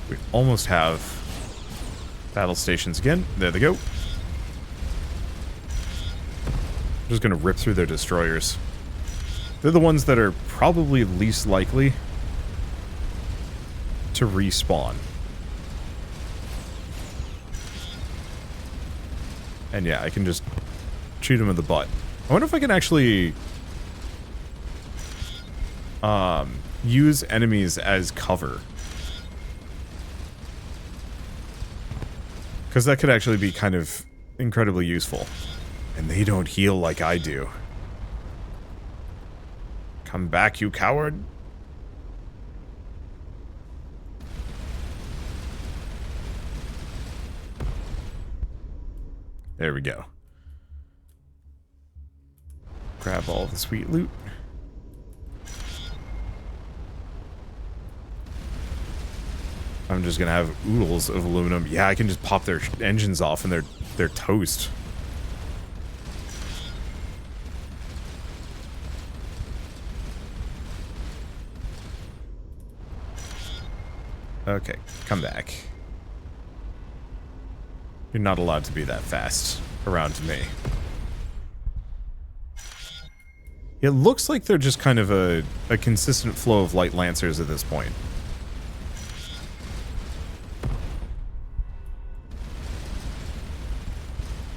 We almost have battle stations again. There they go. I'm just gonna rip through their destroyers. They're the ones that are probably least likely to respawn. And yeah, I can just shoot them in the butt. I wonder if I can actually use enemies as cover. Because that could actually be kind of incredibly useful. And they don't heal like I do. Come back, you coward. There we go. Grab all the sweet loot. I'm just gonna have oodles of aluminum. Yeah, I can just pop their engines off and they're toast. Okay, come back. You're not allowed to be that fast around me. It looks like they're just kind of a consistent flow of light lancers at this point.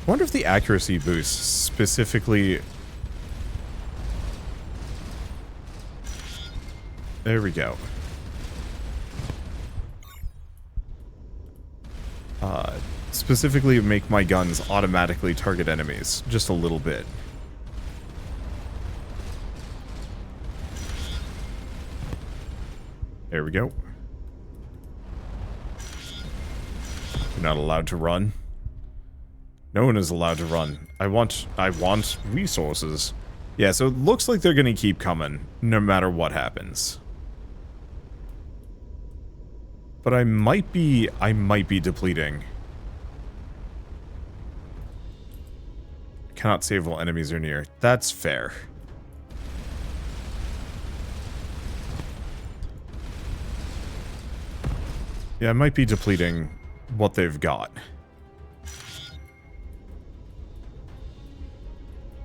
I wonder if the accuracy boost specifically... There we go. Specifically make my guns automatically target enemies, just a little bit. There we go. You're not allowed to run. No one is allowed to run. I want resources. Yeah, so it looks like they're gonna keep coming, no matter what happens. But I might be depleting. Cannot save while enemies are near. That's fair. Yeah, I might be depleting what they've got.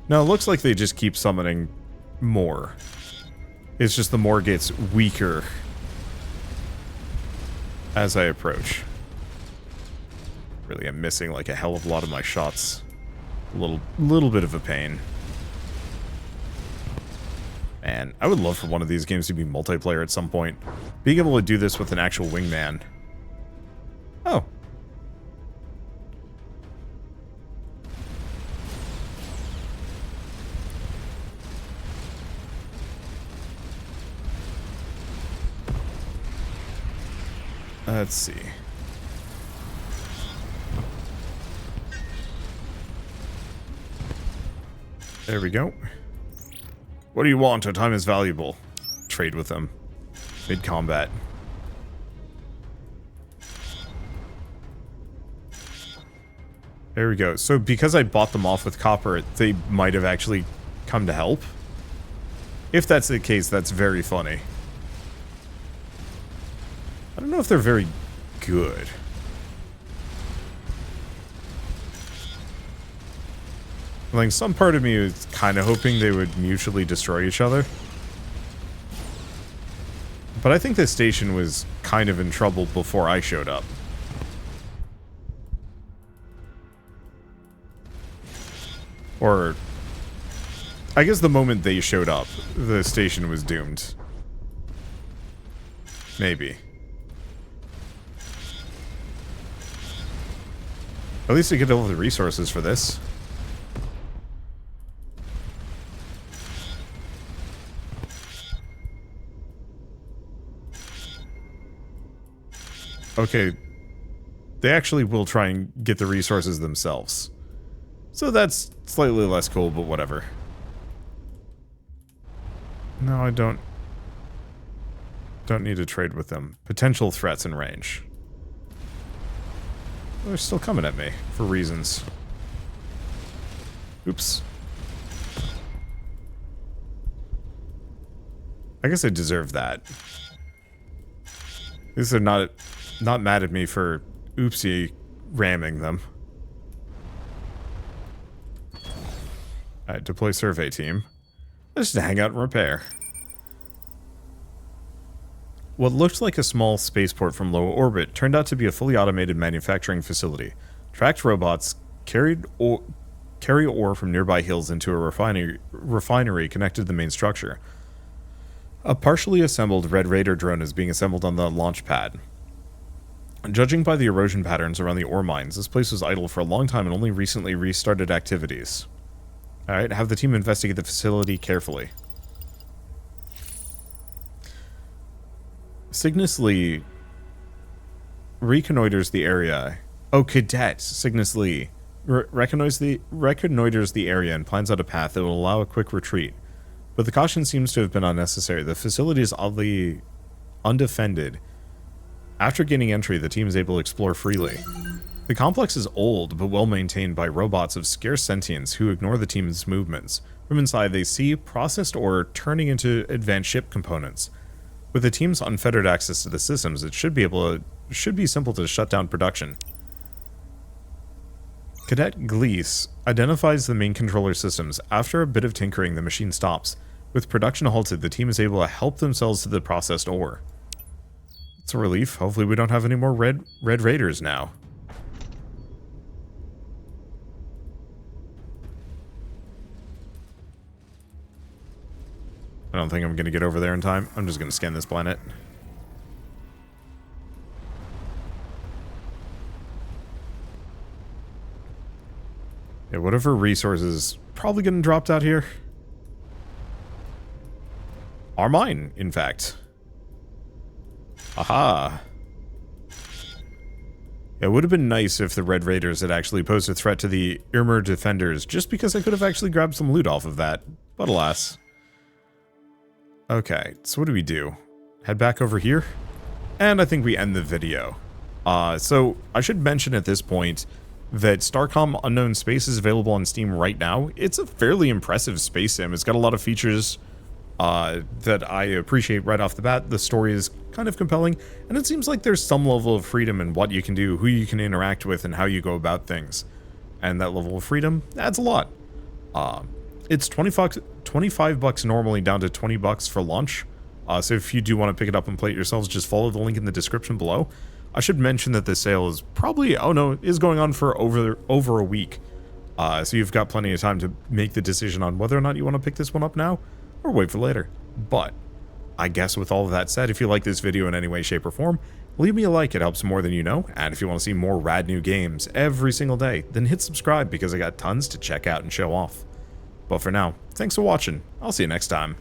Now, it looks like they just keep summoning more. It's just the more gets weaker as I approach. Really, I'm missing like a hell of a lot of my shots. A little bit of a pain. Man, I would love for one of these games to be multiplayer at some point. Being able to do this with an actual wingman. Oh. Let's see. There we go. What do you want? Our time is valuable. Trade with them. Mid-combat. There we go. So because I bought them off with copper, they might have actually come to help. If that's the case, that's very funny. I don't know if they're very good. Like, some part of me is kind of hoping they would mutually destroy each other. But I think this station was kind of in trouble before I showed up. Or, I guess the moment they showed up, the station was doomed. Maybe. At least I get all the resources for this. Okay, they actually will try and get the resources themselves. So that's slightly less cool, but whatever. No, I don't need to trade with them. Potential threats in range. They're still coming at me, for reasons. Oops. I guess I deserve that. At least they're not mad at me for oopsie ramming them. Alright, deploy survey team. Let's just hang out and repair. What looked like a small spaceport from low orbit turned out to be a fully automated manufacturing facility. Tracked robots carry ore from nearby hills into a refinery connected to the main structure. A partially assembled Red Raider drone is being assembled on the launch pad. Judging by the erosion patterns around the ore mines, this place was idle for a long time and only recently restarted activities. Alright, have the team investigate the facility carefully. Cygnus Lee reconnoiters the area. Oh, Cadet Cygnus Lee reconnoiters the area and plans out a path that will allow a quick retreat. But the caution seems to have been unnecessary. The facility is oddly undefended. After gaining entry, the team is able to explore freely. The complex is old, but well maintained by robots of scarce sentience who ignore the team's movements. From inside, they see processed ore turning into advanced ship components. With the team's unfettered access to the systems, it should be simple to shut down production. Cadet Gleese identifies the main controller systems. After a bit of tinkering, the machine stops. With production halted, the team is able to help themselves to the processed ore. It's a relief. Hopefully we don't have any more Red Raiders now. I don't think I'm going to get over there in time. I'm just going to scan this planet. Yeah, whatever resources probably getting dropped out here are mine, in fact. Aha. It would have been nice if the Red Raiders had actually posed a threat to the Irmer defenders, just because I could have actually grabbed some loot off of that. But alas. Okay, so what do we do? Head back over here? And I think we end the video. So I should mention at this point that Starcom Unknown Space is available on Steam right now. It's a fairly impressive space sim. It's got a lot of features that I appreciate right off the bat. The story is kind of compelling, and it seems like there's some level of freedom in what you can do, who you can interact with, and how you go about things. And that level of freedom adds a lot. It's $25 normally, down to $20 for launch. So if you do want to pick it up and play it yourselves, just follow the link in the description below. I should mention that the sale is probably, is going on for over a week. So you've got plenty of time to make the decision on whether or not you want to pick this one up now, or wait for later. But I guess with all of that said, if you like this video in any way, shape, or form, leave me a like. It helps more than you know. And if you want to see more rad new games every single day, then hit subscribe, because I got tons to check out and show off. But for now, thanks for watching. I'll see you next time.